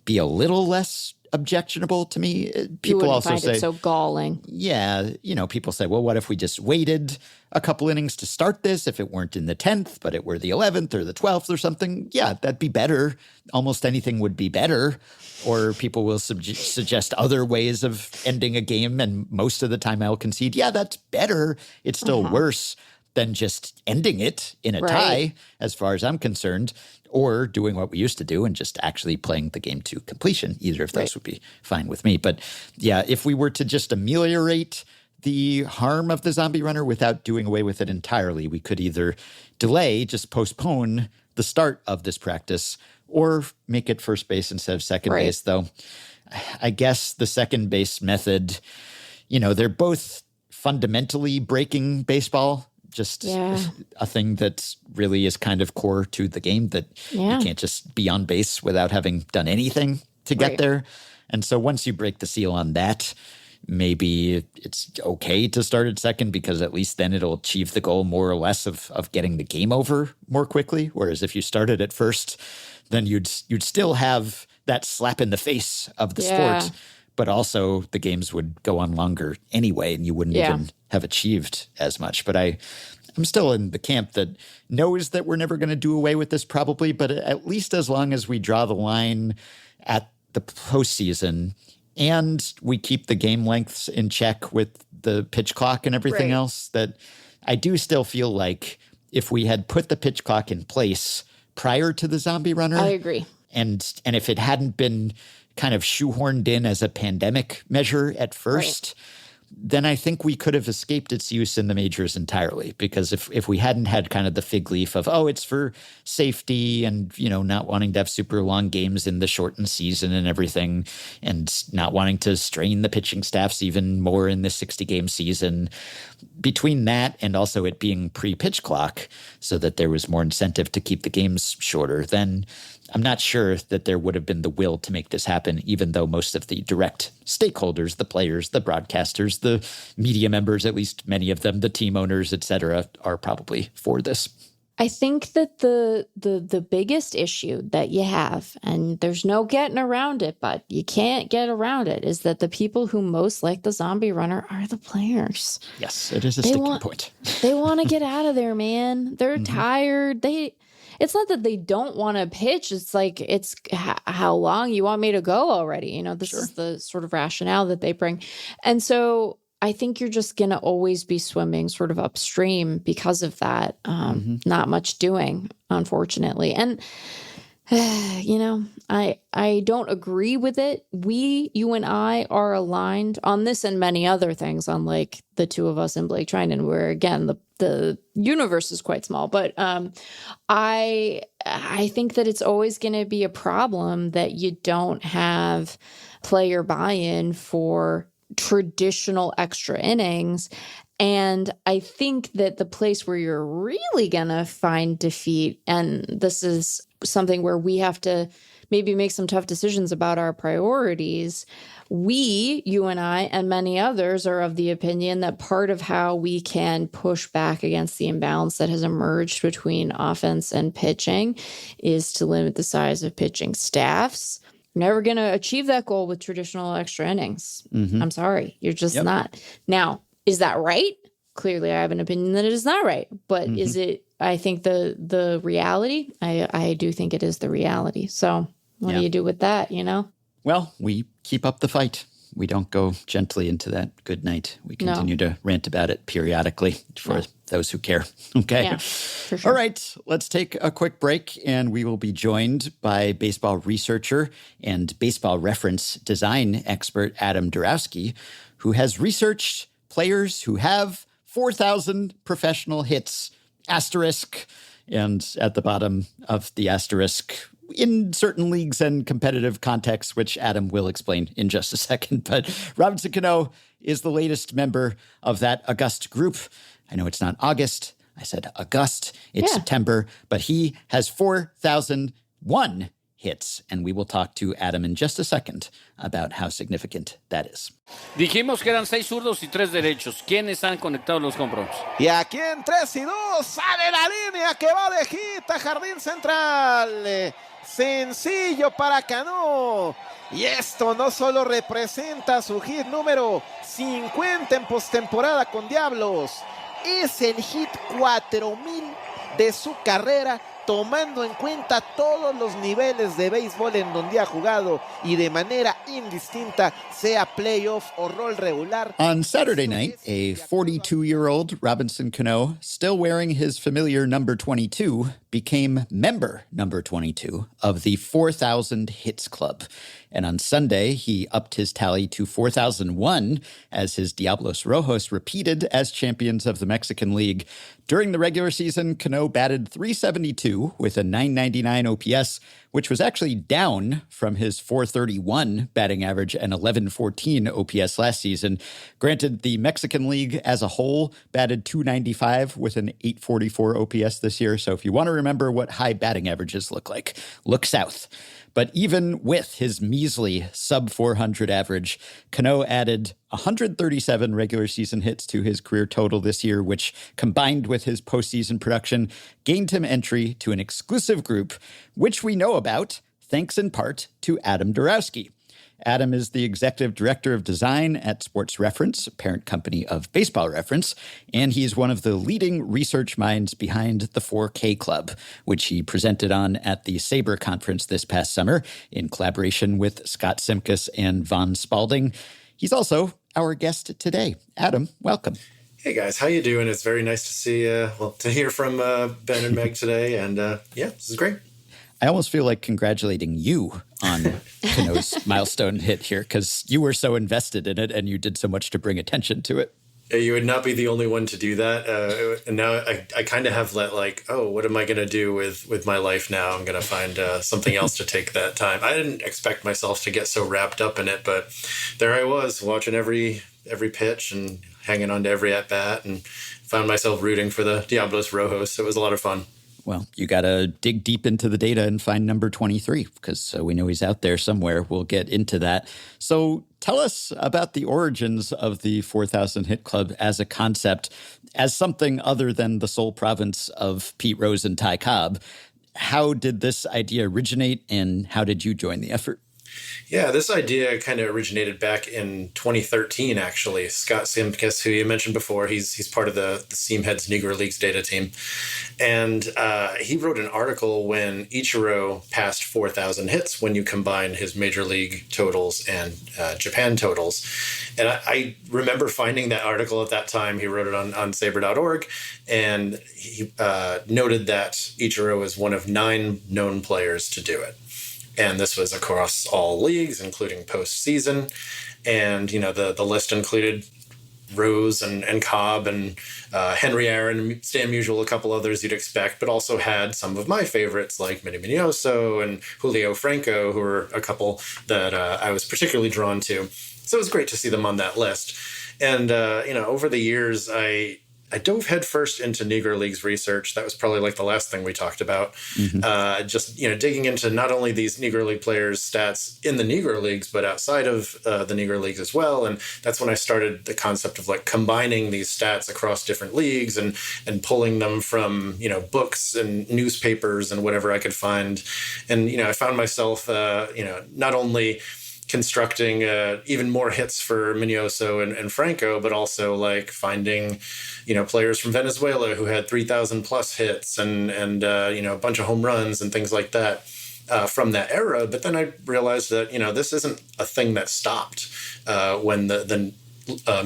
be a little less objectionable to me. People also find say it so galling. Yeah, you know, people say, well, what if we just waited a couple innings to start this? If it weren't in the 10th, but it were the 11th or the 12th or something, yeah, that'd be better. Almost anything would be better. Or people will suggest other ways of ending a game, and most of the time I'll concede, yeah, that's better. It's still worse than just ending it in a tie, as far as I'm concerned, or doing what we used to do and just actually playing the game to completion. Either of those would be fine with me. But yeah, if we were to just ameliorate the harm of the zombie runner without doing away with it entirely, we could either delay, just postpone the start of this practice, or make it first base instead of second base. Though I guess the second base method, you know, they're both fundamentally breaking baseball. Just a thing that really is kind of core to the game, that you can't just be on base without having done anything to get there. And so once you break the seal on that, maybe it's okay to start at second, because at least then it'll achieve the goal more or less of getting the game over more quickly. Whereas if you started at first, then you'd still have that slap in the face of the sport, but also the games would go on longer anyway, and you wouldn't even have achieved as much. But I'm still in the camp that knows that we're never going to do away with this probably, but at least as long as we draw the line at the postseason and we keep the game lengths in check with the pitch clock and everything else, that I do still feel like if we had put the pitch clock in place prior to the zombie runner. I agree. And if it hadn't been kind of shoehorned in as a pandemic measure at first, then I think we could have escaped its use in the majors entirely. Because if we hadn't had kind of the fig leaf of, oh, it's for safety and, you know, not wanting to have super long games in the shortened season and everything, and not wanting to strain the pitching staffs even more in the 60-game season, between that and also it being pre-pitch clock so that there was more incentive to keep the games shorter, then I'm not sure that there would have been the will to make this happen, even though most of the direct stakeholders, the players, the broadcasters, the media members, at least many of them, the team owners, et cetera, are probably for this. I think that the biggest issue that you have, and there's no getting around it, but you can't get around it, is that the people who most like the zombie runner are the players. Yes, it is a sticking point. They want to get out of there, man. They're tired. It's not that they don't want to pitch. It's like, it's how long you want me to go already. You know, this is the sort of rationale that they bring. And so I think you're just going to always be swimming sort of upstream because of that. Not much doing, unfortunately. And, you know, I don't agree with it. You and I are aligned on this and many other things, unlike the two of us and Blake Trinan, where, again, the universe is quite small. But I think that it's always going to be a problem that you don't have player buy-in for traditional extra innings. And I think that the place where you're really going to find defeat, and this is something where we have to maybe make some tough decisions about our priorities. You and I, and many others are of the opinion that part of how we can push back against the imbalance that has emerged between offense and pitching is to limit the size of pitching staffs. You're never going to achieve that goal with traditional extra innings. I'm sorry. You're just not. Now, is that right? clearly I have an opinion that it is not right. But is it, I think the reality, I do think it is the reality. So what do you do with that, you know? Well, we keep up the fight. We don't go gently into that good night. We continue to rant about it periodically for those who care. Okay. Yeah, for sure. All right. Let's take a quick break, and we will be joined by baseball researcher and baseball reference design expert Adam Dorowski, who has researched players who have 4,000 professional hits, asterisk, and at the bottom of the asterisk, in certain leagues and competitive contexts, which Adam will explain in just a second. But Robinson Cano is the latest member of that august group. I know it's not August. I said August. It's September. But he has 4,001 hits. And we will talk to Adam in just a second about how significant that is. Dijimos que eran 6 zurdos y 3 derechos. ¿Quiénes han conectado los home runs? Y aquí en 3-2 sale la línea que va de hit a jardín central. Sencillo para Cano. Y esto no solo representa su hit número 50 en postemporada con Diablos. Es el hit 4000 de su carrera, tomando en cuenta todos los niveles de béisbol en donde ha jugado y de manera indistinta, sea playoff o rol regular. On Saturday night, a 42-year-old Robinson Cano, still wearing his familiar number 22, became member number 22 of the 4,000 Hits Club. And on Sunday, he upped his tally to 4,001 as his Diablos Rojos repeated as champions of the Mexican League. During the regular season, Cano batted .372 with a .999 OPS, which was actually down from his .431 batting average and .1114 OPS last season. Granted, the Mexican League as a whole batted .295 with an .844 OPS this year. So if you want to remember what high batting averages look like, look south. But even with his measly sub-400 average, Cano added 137 regular season hits to his career total this year, which, combined with his postseason production, gained him entry to an exclusive group, which we know about thanks in part to Adam Dorowski. Adam is the executive director of design at Sports Reference, a parent company of Baseball Reference, and he's one of the leading research minds behind the 4K Club, which he presented on at the SABR conference this past summer in collaboration with Scott Simkus and Von Spalding. He's also our guest today. Adam, welcome. Hey guys, how you doing? It's very nice to see, to hear from Ben and Meg today, and this is great. I almost feel like congratulating you on Cano's milestone hit here because you were so invested in it and you did so much to bring attention to it. You would not be the only one to do that. And now I kind of have let what am I going to do with my life now? I'm going to find something else to take that time. I didn't expect myself to get so wrapped up in it, but there I was watching every pitch and hanging on to every at-bat and found myself rooting for the Diablos Rojos. It was a lot of fun. Well, you got to dig deep into the data and find number 23 because we know he's out there somewhere. We'll get into that. So tell us about the origins of the 4,000 Hit Club as a concept, as something other than the sole province of Pete Rose and Ty Cobb. How did this idea originate and how did you join the effort? Yeah, this idea kind of originated back in 2013, actually. Scott Simkus, who you mentioned before, he's part of the Seamheads Negro Leagues data team. And he wrote an article when Ichiro passed 4,000 hits when you combine his major league totals and Japan totals. And I remember finding that article at that time. He wrote it on saber.org, and he noted that Ichiro was one of 9 known players to do it. And this was across all leagues, including postseason. And, the list included Rose and Cobb and Henry Aaron, Stan Musial, a couple others you'd expect, but also had some of my favorites like Manny Minoso and Julio Franco, who were a couple that I was particularly drawn to. So it was great to see them on that list. And, over the years, I dove headfirst into Negro Leagues research. That was probably like the last thing we talked about. Mm-hmm. Digging into not only these Negro League players' stats in the Negro Leagues, but outside of the Negro Leagues as well. And that's when I started the concept of combining these stats across different leagues and pulling them from, books and newspapers and whatever I could find. And, I found myself, not only constructing even more hits for Mignoso and Franco, but also like finding, players from Venezuela who had 3,000 plus hits and a bunch of home runs and things like that from that era. But then I realized that, this isn't a thing that stopped when the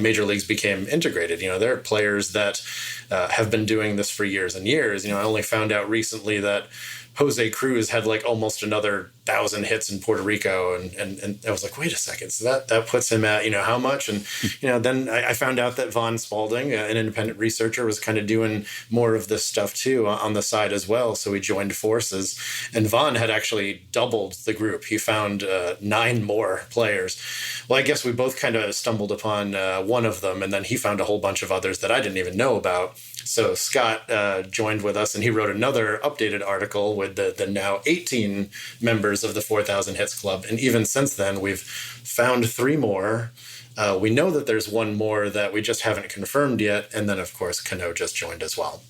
major leagues became integrated. There are players that have been doing this for years and years. I only found out recently that Jose Cruz had like almost another 1,000 hits in Puerto Rico. And I was like, wait a second. So that puts him at, how much? And, then I found out that Vaughn Spalding, an independent researcher, was kind of doing more of this stuff too on the side as well. So we joined forces, and Vaughn had actually doubled the group. He found 9 more players. Well, I guess we both kind of stumbled upon one of them, and then he found a whole bunch of others that I didn't even know about. So Scott joined with us, and he wrote another updated article with the now 18 members of the 4,000 Hits Club. And even since then, we've found 3 more. We know that there's one more that we just haven't confirmed yet. And then, of course, Cano just joined as well.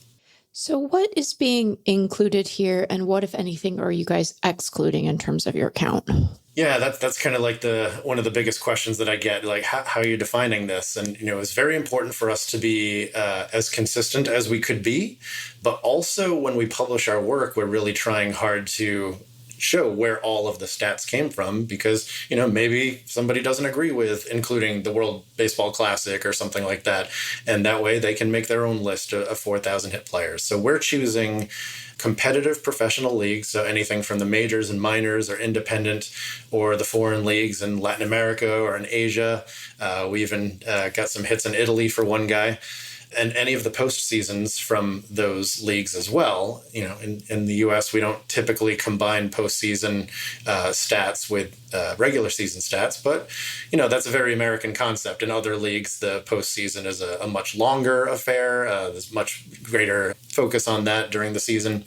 So what is being included here, and what, if anything, are you guys excluding in terms of your count? Yeah, that's kind of like one of the biggest questions that I get, like how are you defining this? And, it was very important for us to be as consistent as we could be. But also when we publish our work, we're really trying hard to show where all of the stats came from, because, maybe somebody doesn't agree with including the World Baseball Classic or something like that. And that way they can make their own list of 4,000 hit players. So we're choosing competitive professional leagues, so anything from the majors and minors or independent or the foreign leagues in Latin America or in Asia. We even got some hits in Italy for one guy. And any of the postseasons from those leagues as well. In the U.S., we don't typically combine postseason stats with regular season stats, but that's a very American concept. In other leagues, the postseason is a much longer affair. There's much greater focus on that during the season,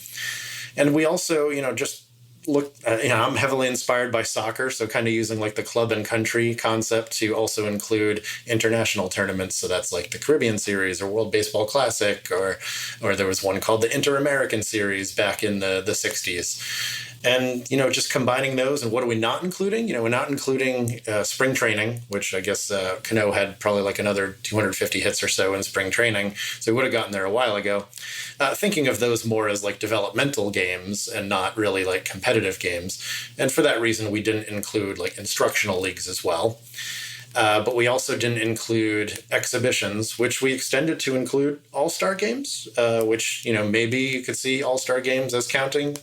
and we also, just look, I'm heavily inspired by soccer, so kind of using like the club and country concept to also include international tournaments. So that's like the Caribbean Series or World Baseball Classic, or there was one called the Inter-American Series back in the 60s. And, just combining those. And what are we not including? We're not including spring training, which I guess Cano had probably like another 250 hits or so in spring training. So we would have gotten there a while ago. Thinking of those more as like developmental games and not really like competitive games. And for that reason, we didn't include like instructional leagues as well. But we also didn't include exhibitions, which we extended to include all-star games, which, maybe you could see all-star games as counting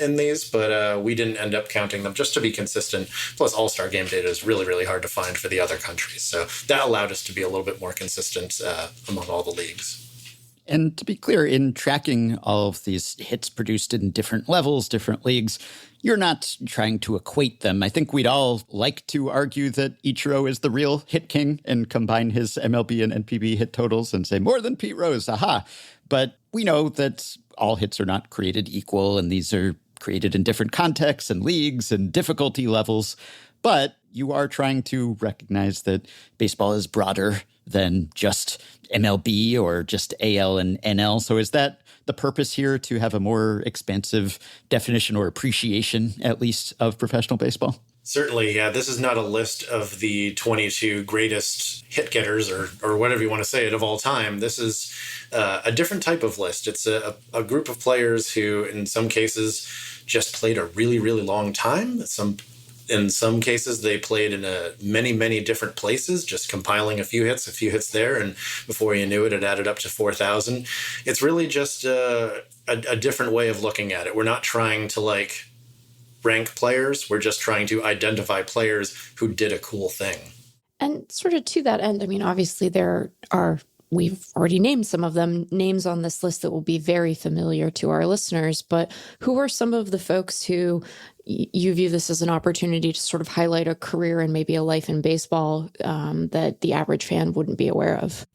in these, but we didn't end up counting them just to be consistent. Plus, all-star game data is really, really hard to find for the other countries. So that allowed us to be a little bit more consistent among all the leagues. And to be clear, in tracking all of these hits produced in different levels, different leagues, you're not trying to equate them. I think we'd all like to argue that Ichiro is the real hit king and combine his MLB and NPB hit totals and say more than Pete Rose, aha. But we know that all hits are not created equal, and these are created in different contexts and leagues and difficulty levels. But you are trying to recognize that baseball is broader than just MLB or just AL and NL. So is that the purpose here, to have a more expansive definition or appreciation, at least, of professional baseball? Certainly, yeah. This is not a list of the 22 greatest hit getters or whatever you want to say it of all time. This is a different type of list. It's a group of players who, in some cases, just played a really, really long time. In some cases, they played in many, many different places, just compiling a few hits there. And before you knew it, it added up to 4,000. It's really just a different way of looking at it. We're not trying to rank players. We're just trying to identify players who did a cool thing. And sort of to that end, obviously we've already named some of them, names on this list that will be very familiar to our listeners, but who are some of the folks who you view this as an opportunity to sort of highlight a career and maybe a life in baseball that the average fan wouldn't be aware of?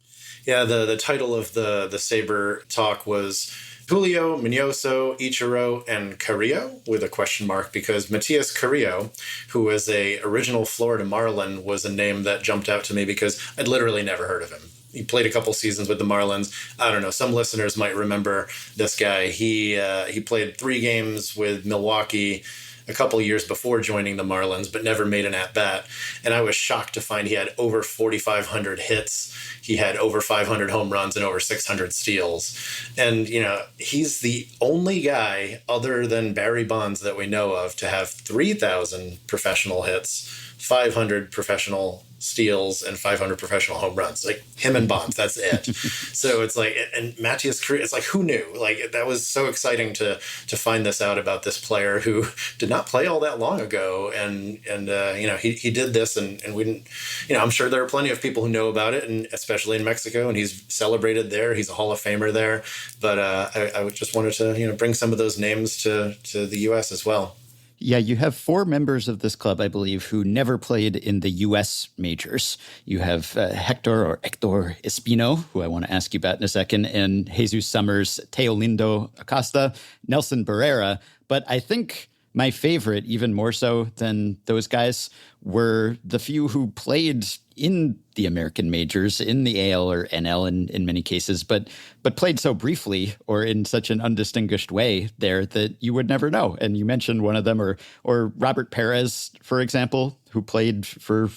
Yeah, the title of the Sabre talk was Julio, Mignoso, Ichiro, and Carrillo, with a question mark, because Matias Carrillo, who was a original Florida Marlin, was a name that jumped out to me because I'd literally never heard of him. He played a couple seasons with the Marlins. I don't know. Some listeners might remember this guy. He played 3 games with Milwaukee a couple years before joining the Marlins, but never made an at-bat. And I was shocked to find he had over 4,500 hits. He had over 500 home runs and over 600 steals. And, he's the only guy other than Barry Bonds that we know of to have 3,000 professional hits, 500 professional steals, and 500 professional home runs. Like him and Bonds, that's it. So it's like, and Matias Carrillo, it's like, who knew? Like that was so exciting to find this out about this player who did not play all that long ago. And he did this and we didn't, I'm sure there are plenty of people who know about it, and especially in Mexico, and he's celebrated there. He's a Hall of Famer there. But I just wanted to, bring some of those names to the U.S. as well. Yeah, you have 4 members of this club, I believe, who never played in the U.S. majors. You have Hector Espino, who I want to ask you about in a second, and Jesus Summers, Teolindo Acosta, Nelson Barrera. But I think my favorite, even more so than those guys, were the few who played in the American majors, in the AL or NL in many cases, but played so briefly or in such an undistinguished way there that you would never know. And you mentioned one of them, or Robert Perez, for example, who played for,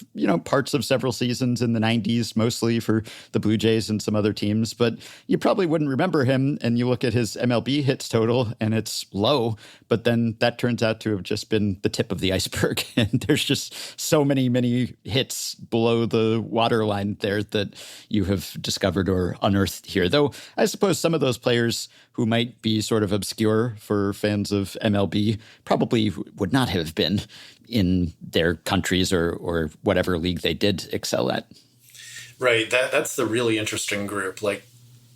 parts of several seasons in the 90s, mostly for the Blue Jays and some other teams. But you probably wouldn't remember him, and you look at his MLB hits total and it's low, but then that turns out to have just been the tip of the iceberg. And there's just so many hits below the waterline there that you have discovered or unearthed here. Though I suppose some of those players who might be sort of obscure for fans of MLB probably would not have been in their countries or whatever league they did excel at. Right. That's the really interesting group. Like,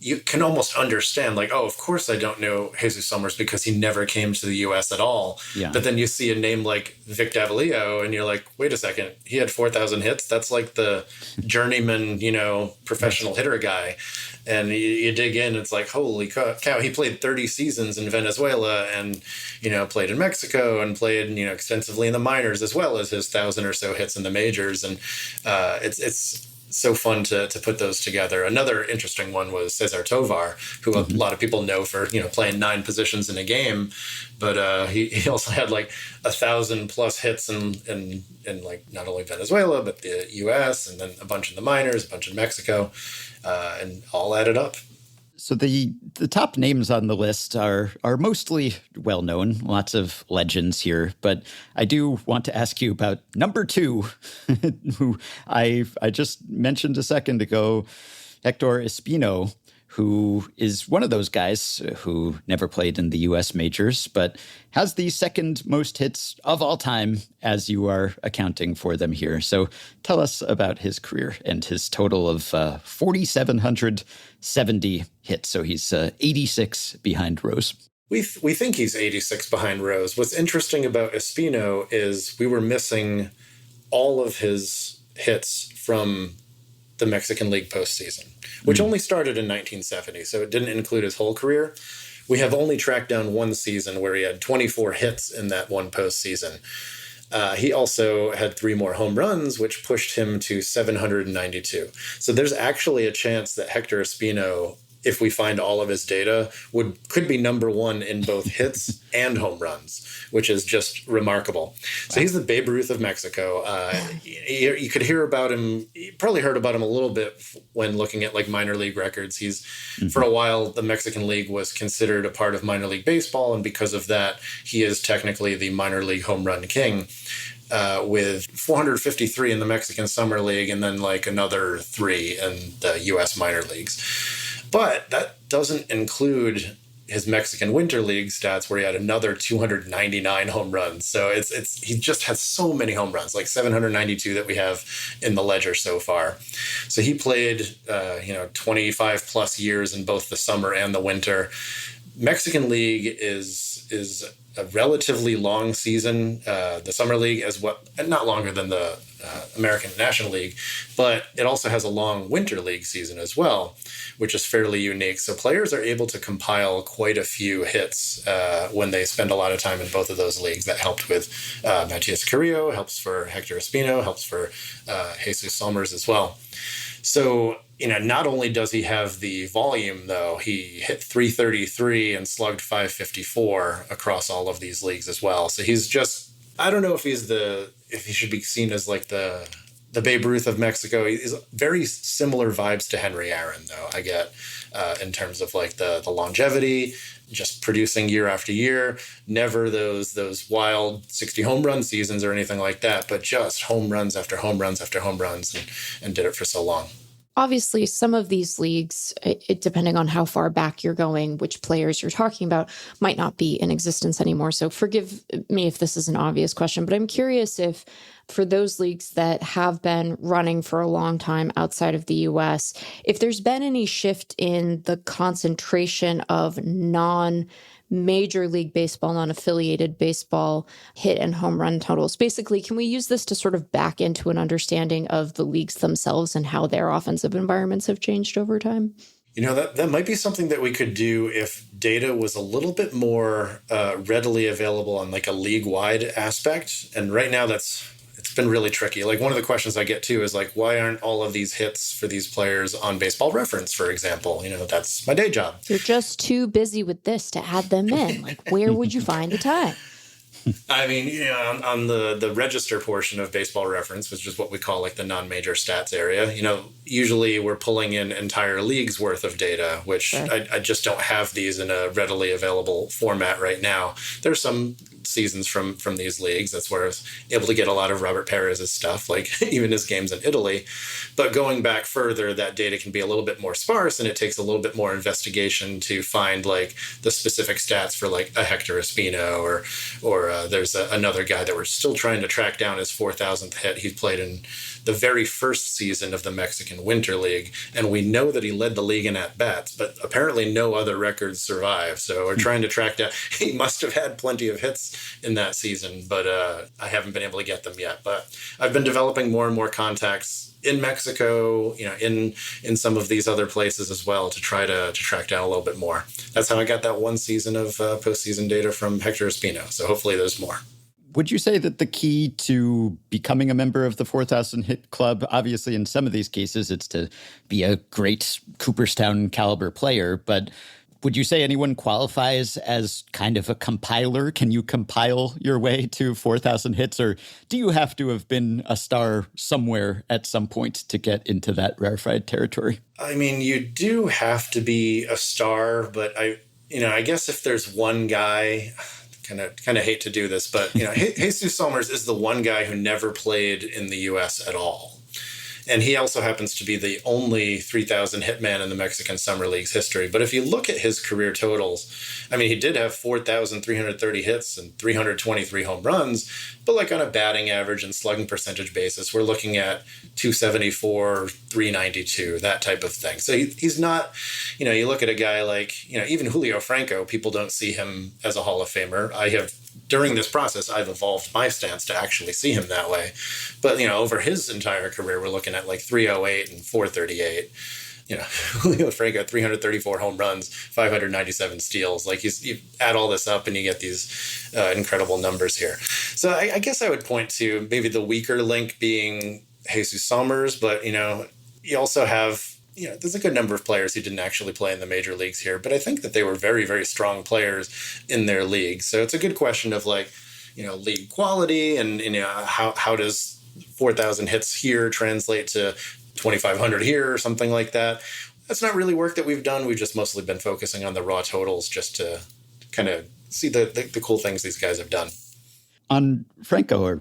you can almost understand, like, oh, of course I don't know Jesus Summers because he never came to the U.S. at all. Yeah. But then you see a name like Vic Davalillo and you're like, wait a second, he had 4,000 hits? That's like the journeyman, professional hitter guy. And you dig in, it's like, holy cow, he played 30 seasons in Venezuela and, played in Mexico and played, extensively in the minors as well as his 1,000 or so hits in the majors. And it's so fun to put those together. Another interesting one was Cesar Tovar, who a lot of people know for, playing 9 positions in a game. But he also had like 1,000 plus hits in like not only Venezuela, but the U.S. and then a bunch in the minors, a bunch in Mexico, and all added up. So the top names on the list are mostly well-known, lots of legends here. But I do want to ask you about number 2, who I just mentioned a second ago, Hector Espino, who is one of those guys who never played in the U.S. majors, but has the second most hits of all time as you are accounting for them here. So tell us about his career and his total of 4,770 hits. So he's 86 behind Rose. We think he's 86 behind Rose. What's interesting about Espino is we were missing all of his hits from the Mexican League postseason, which only started in 1970, so it didn't include his whole career. We have only tracked down one season where he had 24 hits in that one postseason. He also had 3 more home runs, which pushed him to 792. So there's actually a chance that Hector Espino, if we find all of his data, could be number 1 in both hits and home runs, which is just remarkable. So he's the Babe Ruth of Mexico. You could hear about him. You probably heard about him a little bit when looking at like minor league records. For a while, the Mexican League was considered a part of minor league baseball, and because of that, he is technically the minor league home run king. With 453 in the Mexican Summer League and then like another 3 in the U.S. minor leagues. But that doesn't include his Mexican Winter League stats where he had another 299 home runs. So he just has so many home runs, like 792 that we have in the ledger so far. So he played 25 plus years in both the summer and the winter. Mexican League is a relatively long season. The Summer League not longer than the American National League, but it also has a long Winter League season as well, which is fairly unique. So players are able to compile quite a few hits when they spend a lot of time in both of those leagues. That helped with Matias Carrillo, helps for Hector Espino, helps for Jesus Summers as well. So, not only does he have the volume, though, he hit 333 and slugged 554 across all of these leagues as well. So he's just I don't know if if he should be seen as like the Babe Ruth of Mexico. He's very similar vibes to Henry Aaron, though, I get, in terms of like the longevity, just producing year after year, never those wild 60 home run seasons or anything like that, but just home runs after home runs after home runs, and did it for so long. Obviously, some of these leagues, depending on how far back you're going, which players you're talking about, might not be in existence anymore. So forgive me if this is an obvious question, but I'm curious if for those leagues that have been running for a long time outside of the US, if there's been any shift in the concentration of non-Major League Baseball, non-affiliated baseball hit and home run totals. Basically, can we use this to sort of back into an understanding of the leagues themselves and how their offensive environments have changed over time? You know, that might be something that we could do if data was a little bit more readily available on like a league-wide aspect. And right now it's been really tricky. Like, one of the questions I get too is like, why aren't all of these hits for these players on Baseball Reference, for example? You know, that's my day job. You're just too busy with this to add them in. Like, where would you find the time? I mean, you know, on the register portion of Baseball Reference, which is what we call like the non-major stats area, you know, usually we're pulling in entire leagues worth of data, which Sure. I just don't have these in a readily available format right now. There's some seasons from these leagues. That's where I was able to get a lot of Robert Perez's stuff, like even his games in Italy. But going back further, that data can be a little bit more sparse, and it takes a little bit more investigation to find like the specific stats for like a Hector Espino, or there's another guy that we're still trying to track down his 4,000th hit. He played in the very first season of the Mexican Winter League, and we know that he led the league in at-bats, but apparently no other records survive. So we're trying to track down. He must have had plenty of hits in that season, but I haven't been able to get them yet. But I've been developing more and more contacts in Mexico, you know, in some of these other places as well, to try to track down a little bit more. That's how I got that one season of postseason data from Hector Espino. So hopefully there's more. Would you say that the key to becoming a member of the 4,000 hit club, obviously in some of these cases, it's to be a great Cooperstown caliber player, but would you say anyone qualifies as kind of a compiler? Can you compile your way to 4,000 hits, or do you have to have been a star somewhere at some point to get into that rarefied territory? I mean, you do have to be a star, but I guess if there's one guy, kind of hate to do this, but you know, Jesus Somers is the one guy who never played in the U.S. at all. And he also happens to be the only 3,000 hit man in the Mexican Summer League's history. But if you look at his career totals, I mean, he did have 4,330 hits and 323 home runs, but like on a batting average and slugging percentage basis, we're looking at 274, 392, that type of thing. So he's not, you know, you look at a guy like, you know, even Julio Franco, people don't see him as a Hall of Famer. During this process, I've evolved my stance to actually see him that way. But, you know, over his entire career, we're looking at like 308 and 438. You know, Julio Franco, 334 home runs, 597 steals. Like, you add all this up and you get these incredible numbers here. So I guess I would point to maybe the weaker link being Jesus Somers, but, you know, you also have, you know, there's a good number of players who didn't actually play in the major leagues here, but I think that they were very, very strong players in their leagues. So it's a good question of like, you know, league quality and you know, how does 4,000 hits here translate to 2,500 here or something like that. That's not really work that we've done. We've just mostly been focusing on the raw totals just to kind of see the cool things these guys have done. On Franco,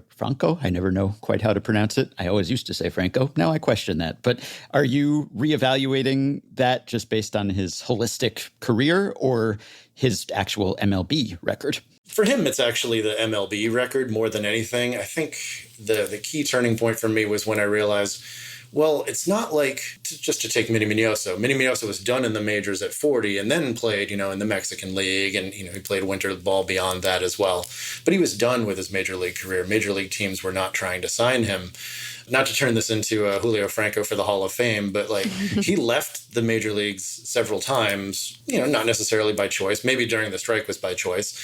I never know quite how to pronounce it. I always used to say Franco. Now I question that. But are you reevaluating that just based on his holistic career or his actual MLB record? For him, it's actually the MLB record more than anything. I think the key turning point for me was when I realized, well, it's not like, just to take Minnie Minoso. Minnie Minoso was done in the majors at 40 and then played, you know, in the Mexican League. And, you know, he played winter ball beyond that as well. But he was done with his major league career. Major league teams were not trying to sign him. Not to turn this into Julio Franco for the Hall of Fame, but like he left the major leagues several times, you know, not necessarily by choice. Maybe during the strike was by choice.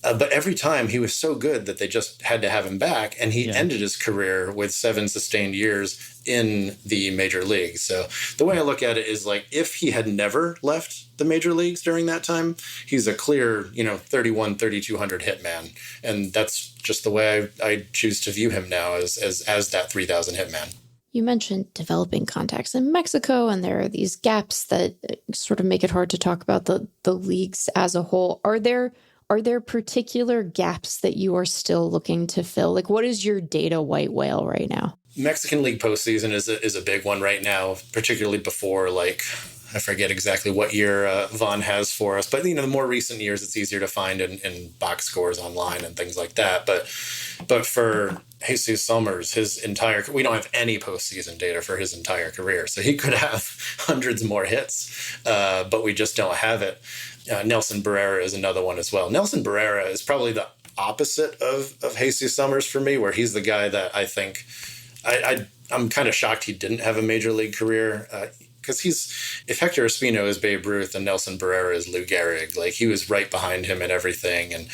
But every time he was so good that they just had to have him back. And he ended his career with 7 sustained years in the major leagues. So the way I look at it is like, if he had never left the major leagues during that time, he's a clear, 3,200 hit man. And that's just the way I choose to view him now as that 3,000 hit man. You mentioned developing contacts in Mexico, and there are these gaps that sort of make it hard to talk about the leagues as a whole. Are there particular gaps that you are still looking to fill? Like, what is your data white whale right now? Mexican League postseason is a big one right now, particularly before, like, I forget exactly what year Vaughn has for us, but the more recent years, it's easier to find in box scores online and things like that. But for Jesus Summers, we don't have any postseason data for his entire career, so he could have hundreds more hits, but we just don't have it. Nelson Barrera is another one as well. Nelson Barrera is probably the opposite of Jesus Summers for me, where he's the guy that I think I'm kind of shocked he didn't have a major league career. Because if Hector Espino is Babe Ruth and Nelson Barrera is Lou Gehrig, like he was right behind him in everything, and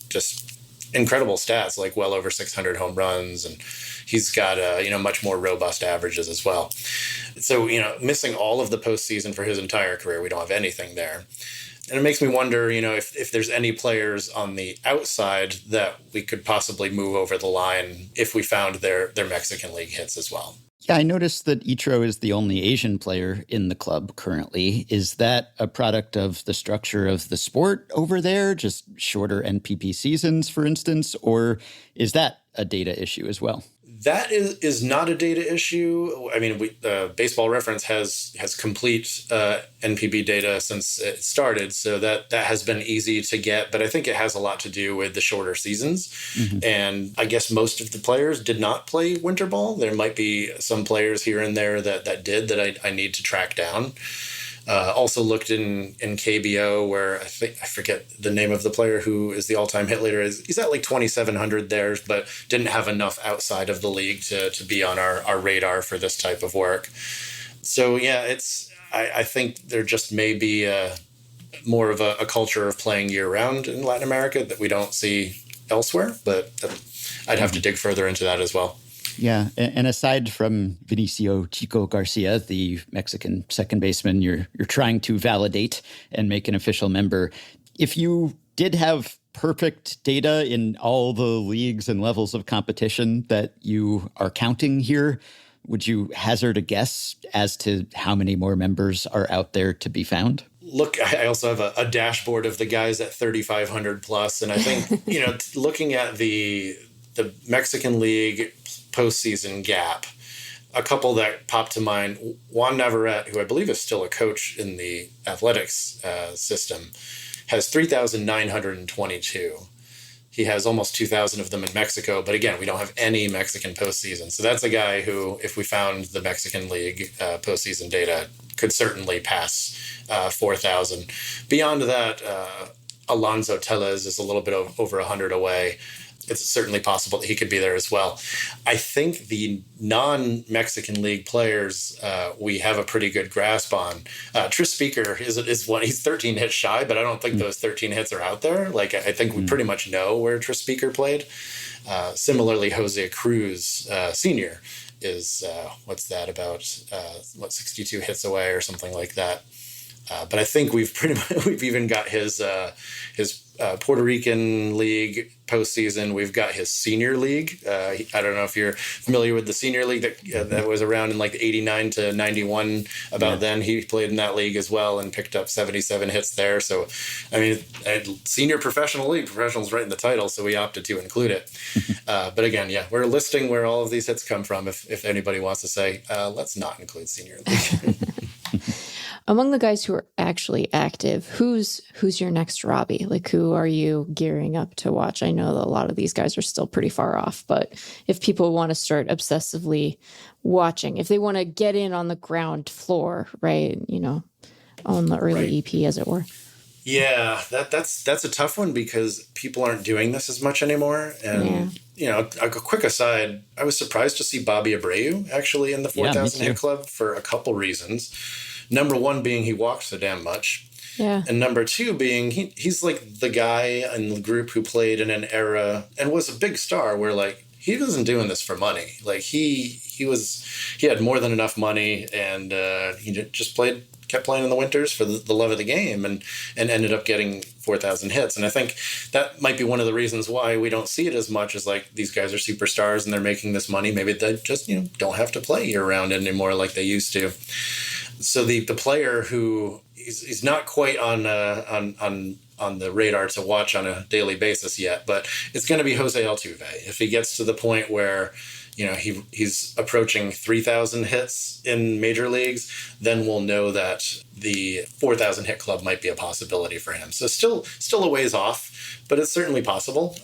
just incredible stats, like well over 600 home runs, and he's got much more robust averages as well. So missing all of the postseason for his entire career, we don't have anything there. And it makes me wonder, if there's any players on the outside that we could possibly move over the line if we found their Mexican League hits as well. Yeah, I noticed that Ichiro is the only Asian player in the club currently. Is that a product of the structure of the sport over there, just shorter NPB seasons, for instance, or is that a data issue as well? That is not a data issue. I mean, Baseball Reference has complete NPB data since it started, so that has been easy to get. But I think it has a lot to do with the shorter seasons. Mm-hmm. And I guess most of the players did not play winter ball. There might be some players here and there that did that I need to track down. Also looked in KBO, where I forget the name of the player who is the all-time hit leader. He's at like 2,700 there, but didn't have enough outside of the league to be on our radar for this type of work. So yeah, I think there just may be more of a culture of playing year-round in Latin America that we don't see elsewhere, but I'd have to dig further into that as well. Yeah, and aside from Vinicio Chico Garcia, the Mexican second baseman you're trying to validate and make an official member, if you did have perfect data in all the leagues and levels of competition that you are counting here, would you hazard a guess as to how many more members are out there to be found? Look, I also have a dashboard of the guys at 3,500 plus, and I think, looking at the Mexican League postseason gap, a couple that popped to mind, Juan Navarrete, who I believe is still a coach in the athletics system, has 3,922. He has almost 2,000 of them in Mexico, but again, we don't have any Mexican postseason. So that's a guy who, if we found the Mexican League postseason data, could certainly pass 4,000. Beyond that, Alonso Tellez is a little bit over 100 away. It's certainly possible that he could be there as well. I think the non-Mexican League players we have a pretty good grasp on. Tris Speaker is one. He's 13 hits shy, but I don't think those 13 hits are out there. Like, I think we pretty much know where Tris Speaker played. Similarly, Jose Cruz Sr. is, about 62 hits away or something like that. But I think we've even got his Puerto Rican League postseason. We've got his senior league. I don't know if you're familiar with the senior league that was around in like 89 to 91. Then he played in that league as well and picked up 77 hits there. So, I mean, senior professional league, professional's right in the title, so we opted to include it. But again, yeah, we're listing where all of these hits come from. If anybody wants to say, let's not include senior league. Among the guys who are actually active, who's your next Robbie? Like, who are you gearing up to watch? I know that a lot of these guys are still pretty far off, but if people want to start obsessively watching, if they want to get in on the ground floor, right, on the early EP, as it were. Yeah, that's a tough one because people aren't doing this as much anymore. And, a quick aside, I was surprised to see Bobby Abreu actually in the 4,000 hit club for a couple reasons. Number one being he walks so damn much. Yeah. And number two being he's like the guy in the group who played in an era and was a big star where like he wasn't doing this for money. Like he had more than enough money, and he just kept playing in the winters for the love of the game, and ended up getting 4,000 hits. And I think that might be one of the reasons why we don't see it as much as like these guys are superstars and they're making this money. Maybe they just don't have to play year round anymore like they used to. So the player who he's not quite on the radar to watch on a daily basis yet, but it's going to be Jose Altuve. If he gets to the point where he's approaching 3,000 hits in major leagues, then we'll know that the 4,000 hit club might be a possibility for him. So still a ways off, but it's certainly possible.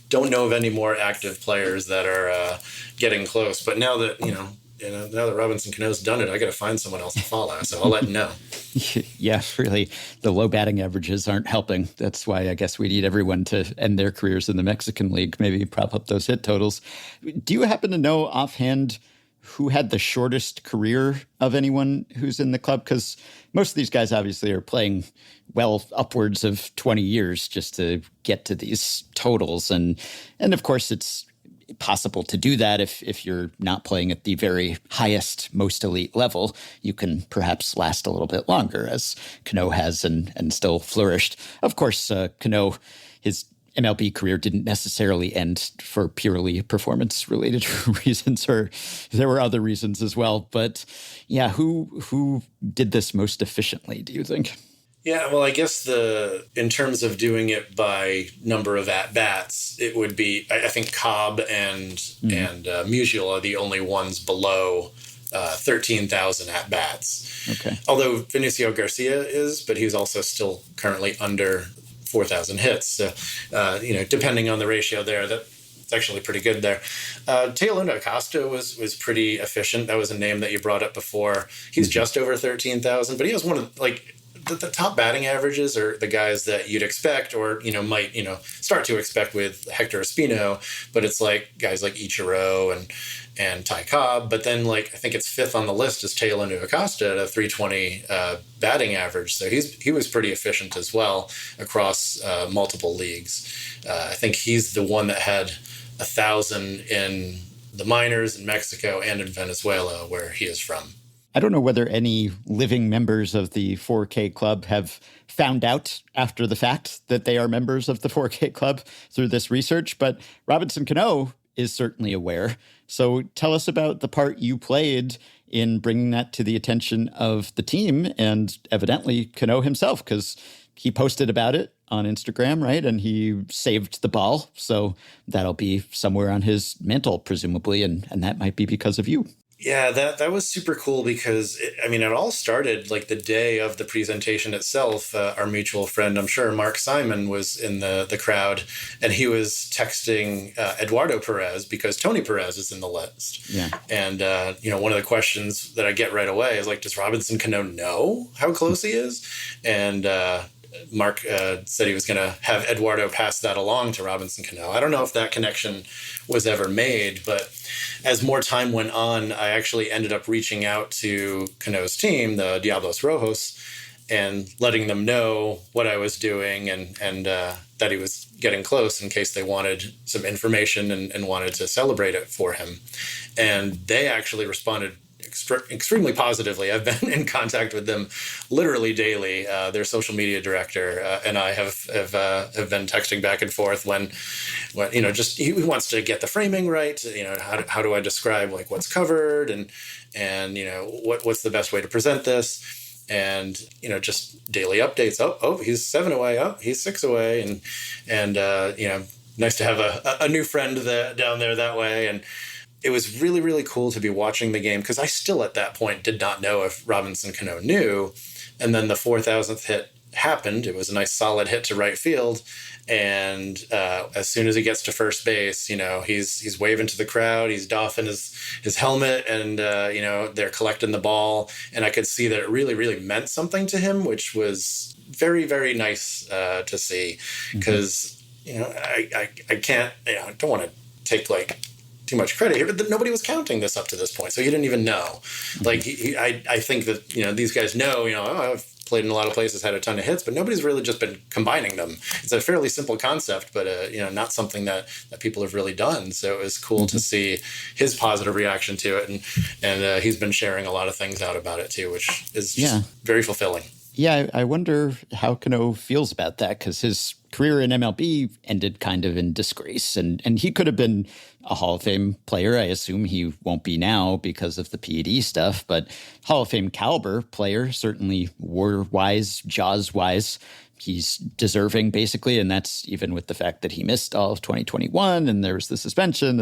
Don't know of any more active players that are getting close. But now that now that Robinson Cano's done it, I got to find someone else to follow. So I'll let him know. Yeah, really, the low batting averages aren't helping. That's why I guess we need everyone to end their careers in the Mexican League, maybe prop up those hit totals. Do you happen to know offhand who had the shortest career of anyone who's in the club? Because most of these guys obviously are playing well upwards of 20 years just to get to these totals. And of course, it's possible to do that if you're not playing at the very highest, most elite level. You can perhaps last a little bit longer, as Cano has and still flourished. Of course, Cano, his MLB career didn't necessarily end for purely performance-related reasons, or there were other reasons as well. But yeah, who did this most efficiently, do you think? Yeah, well, I guess in terms of doing it by number of at-bats, it would be, I think Cobb and Musial are the only ones below 13,000 at-bats. Okay. Although Vinicio Garcia is, but he's also still currently under 4,000 hits. So, depending on the ratio there, that's actually pretty good there. Teo Acosta was pretty efficient. That was a name that you brought up before. He's just over 13,000, but he has one of the top batting averages are the guys that you'd expect or, might, start to expect with Hector Espino, but it's like guys like Ichiro and Ty Cobb. But then I think it's fifth on the list is Teo Acosta at a 320 batting average. So he was pretty efficient as well across multiple leagues. I think he's the one that had 1,000 in the minors in Mexico and in Venezuela, where he is from. I don't know whether any living members of the 4K Club have found out after the fact that they are members of the 4K Club through this research, but Robinson Cano is certainly aware. So tell us about the part you played in bringing that to the attention of the team and evidently Cano himself, because he posted about it on Instagram, right? And he saved the ball. So that'll be somewhere on his mantle, presumably, and that might be because of you. Yeah, that was super cool because, it all started the day of the presentation itself. Our mutual friend, I'm sure, Mark Simon, was in the crowd, and he was texting Eduardo Perez because Tony Perez is in the list. Yeah. And, one of the questions that I get right away is does Robinson Cano know how close he is? And Mark said he was going to have Eduardo pass that along to Robinson Cano. I don't know if that connection was ever made, but as more time went on, I actually ended up reaching out to Cano's team, the Diablos Rojos, and letting them know what I was doing and that he was getting close in case they wanted some information and wanted to celebrate it for him. And they actually responded extremely positively. I've been in contact with them literally daily. Their social media director and I have been texting back and forth when just he wants to get the framing right. How do I describe what's covered and what's the best way to present this, and just daily updates. Oh, he's 7 away. Oh, he's 6 away, and nice to have a new friend down there that way. And it was really, really cool to be watching the game because I still at that point did not know if Robinson Cano knew. And then the 4,000th hit happened. It was a nice solid hit to right field. And as soon as he gets to first base, he's waving to the crowd. He's doffing his helmet and, they're collecting the ball. And I could see that it really, really meant something to him, which was very, very nice to see because, I can't, I don't want to take too much credit here, but nobody was counting this up to this point, so he didn't even know. Like I think that these guys know. I've played in a lot of places, had a ton of hits, but nobody's really just been combining them. It's a fairly simple concept, but not something that people have really done. So it was cool to see his positive reaction to it, and he's been sharing a lot of things out about it too, which is just very fulfilling. Yeah, I wonder how Cano feels about that, because his career in MLB ended kind of in disgrace, and he could have been a Hall of Fame player. I assume he won't be now because of the PED stuff, but Hall of Fame caliber player, certainly war-wise, Jaws-wise. He's deserving, basically, and that's even with the fact that he missed all of 2021 and there was the suspension.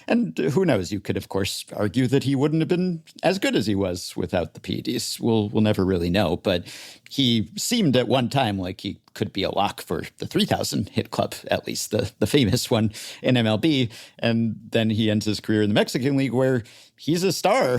And who knows? You could, of course, argue that he wouldn't have been as good as he was without the PEDs. We'll never really know, but he seemed at one time like he could be a lock for the 3,000 hit club, at least the famous one in MLB. And then he ends his career in the Mexican League, where he's a star.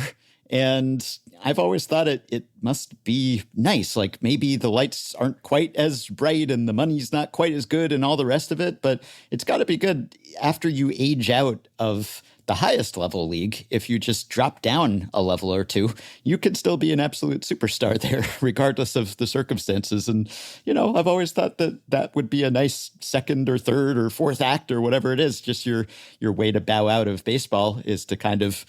And I've always thought it must be nice. Like, maybe the lights aren't quite as bright and the money's not quite as good and all the rest of it, but it's got to be good after you age out of the highest level league. If you just drop down a level or two, you could still be an absolute superstar there, regardless of the circumstances. And, I've always thought that would be a nice second or third or fourth act or whatever it is. Just your way to bow out of baseball is to kind of,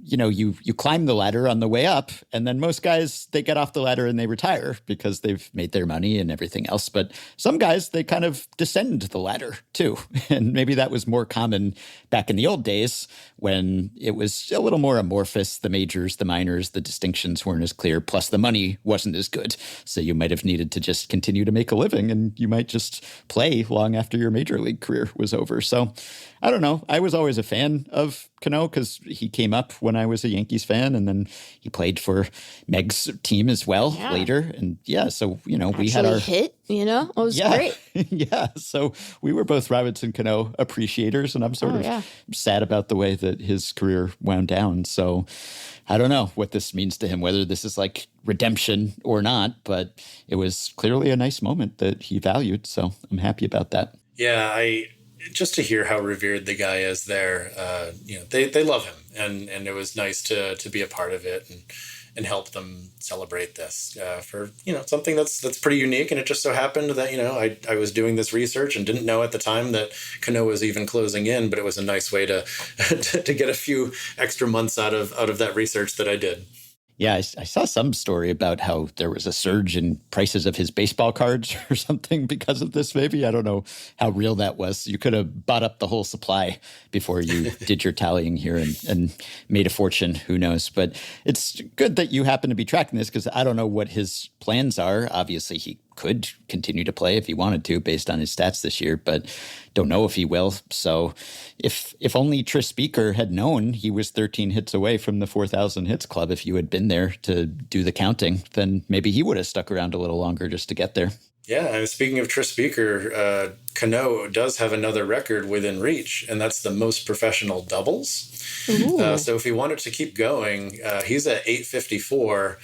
you climb the ladder on the way up, and then most guys, they get off the ladder and they retire because they've made their money and everything else. But some guys, they kind of descend the ladder too. And maybe that was more common back in the old days when it was a little more amorphous. The majors, the minors, the distinctions weren't as clear, plus the money wasn't as good. So you might have needed to just continue to make a living, and you might just play long after your major league career was over. So I don't know. I was always a fan of Cano because he came up when I was a Yankees fan, and then he played for Meg's team as well later. And so, we had our hit, it was great. Yeah. So we were both Robinson Cano appreciators, and I'm sort of sad about the way that his career wound down. So I don't know what this means to him, whether this is like redemption or not, but it was clearly a nice moment that he valued. So I'm happy about that. Yeah, just to hear how revered the guy is there, they love him, and it was nice to be a part of it and help them celebrate this for something that's pretty unique. And it just so happened that I was doing this research and didn't know at the time that Cano was even closing in, but it was a nice way to to get a few extra months out of that research that I did. Yeah, I saw some story about how there was a surge in prices of his baseball cards or something because of this, maybe. I don't know how real that was. You could have bought up the whole supply before you did your tallying here and made a fortune. Who knows? But it's good that you happen to be tracking this, because I don't know what his plans are. Obviously, he could continue to play if he wanted to based on his stats this year, but don't know if he will. So if only Tris Speaker had known he was 13 hits away from the 4,000 hits club, if you had been there to do the counting, then maybe he would have stuck around a little longer just to get there. Yeah, and speaking of Tris Speaker, Cano does have another record within reach, and that's the most professional doubles. So if he wanted to keep going, he's at 854.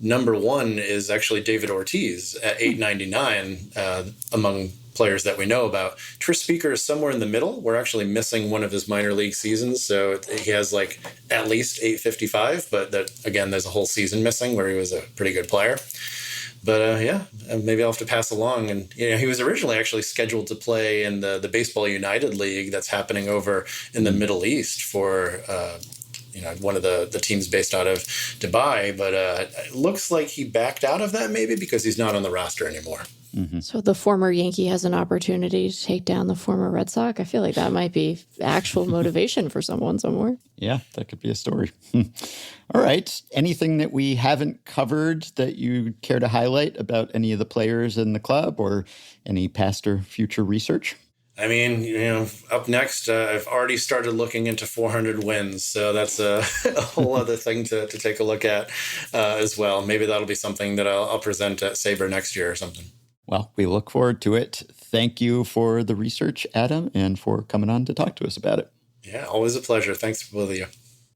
Number one is actually David Ortiz at 899 among players that we know about. Tris Speaker is somewhere in the middle. We're actually missing one of his minor league seasons, so he has like at least 855, but that, again, there's a whole season missing where he was a pretty good player. But maybe I'll have to pass along. And he was originally actually scheduled to play in the Baseball United League that's happening over in the Middle East for one of the teams based out of Dubai, but it looks like he backed out of that maybe because he's not on the roster anymore. Mm-hmm. So the former Yankee has an opportunity to take down the former Red Sox. I feel like that might be actual motivation for someone somewhere. Yeah, that could be a story. All right. Anything that we haven't covered that you care to highlight about any of the players in the club or any past or future research? I mean, up next, I've already started looking into 400 wins. So that's a whole other thing to take a look at as well. Maybe that'll be something that I'll present at Sabre next year or something. Well, we look forward to it. Thank you for the research, Adam, and for coming on to talk to us about it. Yeah, always a pleasure. Thanks for both of you.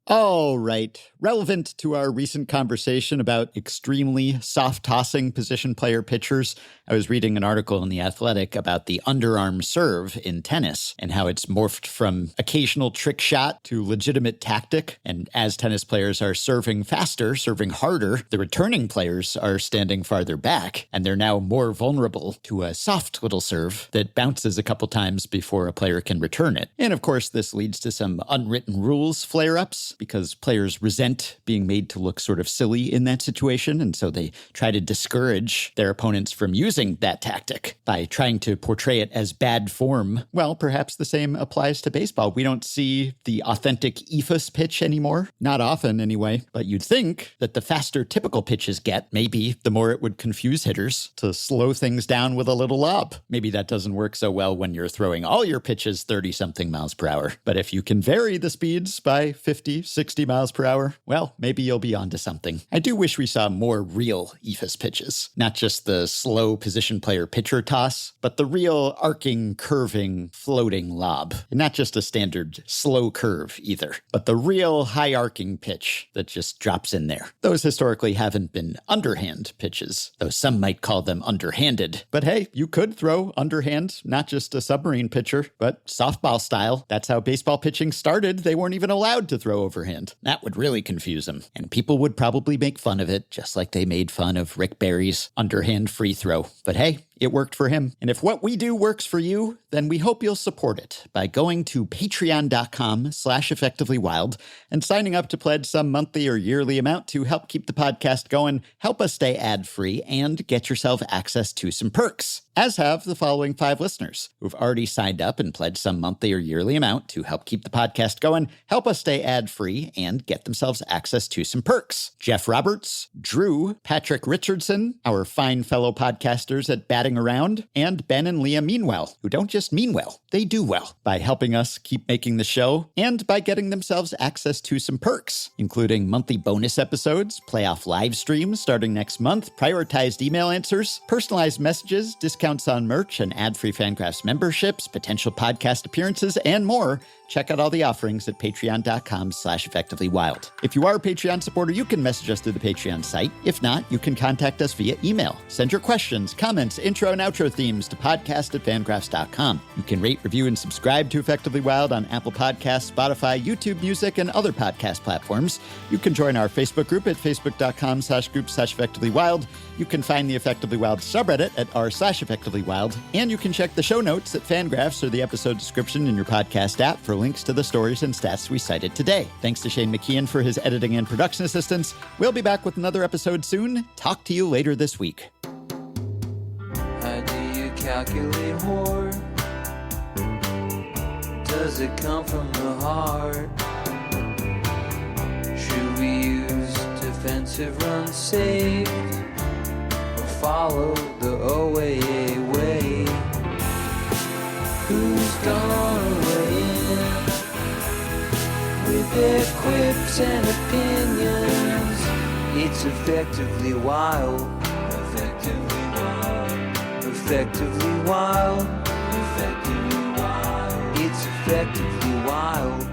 All right. Relevant to our recent conversation about extremely soft-tossing position player pitchers, I was reading an article in The Athletic about the underarm serve in tennis and how it's morphed from occasional trick shot to legitimate tactic. And as tennis players are serving faster, serving harder, the returning players are standing farther back, and they're now more vulnerable to a soft little serve that bounces a couple times before a player can return it. And of course, this leads to some unwritten rules flare-ups, because players resent being made to look sort of silly in that situation, and so they try to discourage their opponents from using that tactic by trying to portray it as bad form. Well, perhaps the same applies to baseball. We don't see the authentic eephus pitch anymore, not often anyway, but you'd think that the faster typical pitches get, maybe the more it would confuse hitters to slow things down with a little lob. Maybe that doesn't work so well when you're throwing all your pitches 30-something miles per hour, but if you can vary the speeds by 50, 60 miles per hour, well, maybe you'll be onto something. I do wish we saw more real eephus pitches, not just the slow position player pitcher toss, but the real arcing, curving, floating lob. And not just a standard slow curve either, but the real high arcing pitch that just drops in there. Those historically haven't been underhand pitches, though some might call them underhanded. But hey, you could throw underhand, not just a submarine pitcher, but softball style. That's how baseball pitching started. They weren't even allowed to throw overhand. That would really confuse them. And people would probably make fun of it, just like they made fun of Rick Barry's underhand free throw. But hey, it worked for him. And if what we do works for you, then we hope you'll support it by going to patreon.com/effectivelywild and signing up to pledge some monthly or yearly amount to help keep the podcast going, help us stay ad-free, and get yourself access to some perks. As have the following 5 listeners who've already signed up and pledged some monthly or yearly amount to help keep the podcast going, help us stay ad-free, and get themselves access to some perks. Jeff Roberts, Drew, Patrick Richardson, our fine fellow podcasters at Batting Around, and Ben and Leah Meanwell, who don't just mean well, they do well, by helping us keep making the show, and by getting themselves access to some perks, including monthly bonus episodes, playoff live streams starting next month, prioritized email answers, personalized messages, discounts on merch, and ad-free FanGraphs memberships, potential podcast appearances, and more. Check out all the offerings at patreon.com/effectivelywild. If you are a Patreon supporter, you can message us through the Patreon site. If not, you can contact us via email. Send your questions, comments, intro and outro themes to podcast@fangraphs.com. You can rate, review, and subscribe to Effectively Wild on Apple Podcasts, Spotify, YouTube Music, and other podcast platforms. You can join our Facebook group at facebook.com/group/effectivelywild. You can find the Effectively Wild subreddit at r/effectivelywild. And you can check the show notes at FanGraphs or the episode description in your podcast app for links to the stories and stats we cited today. Thanks to Shane McKeon for his editing and production assistance. We'll be back with another episode soon. Talk to you later this week. How do you calculate more? Does it come from the heart? Should we use defensive runs saved or follow the OAA way? Who's gonna weigh in with their quips and opinions? It's effectively wild. Effectively wild. Effectively wild. Effectively wild. It's effectively wild.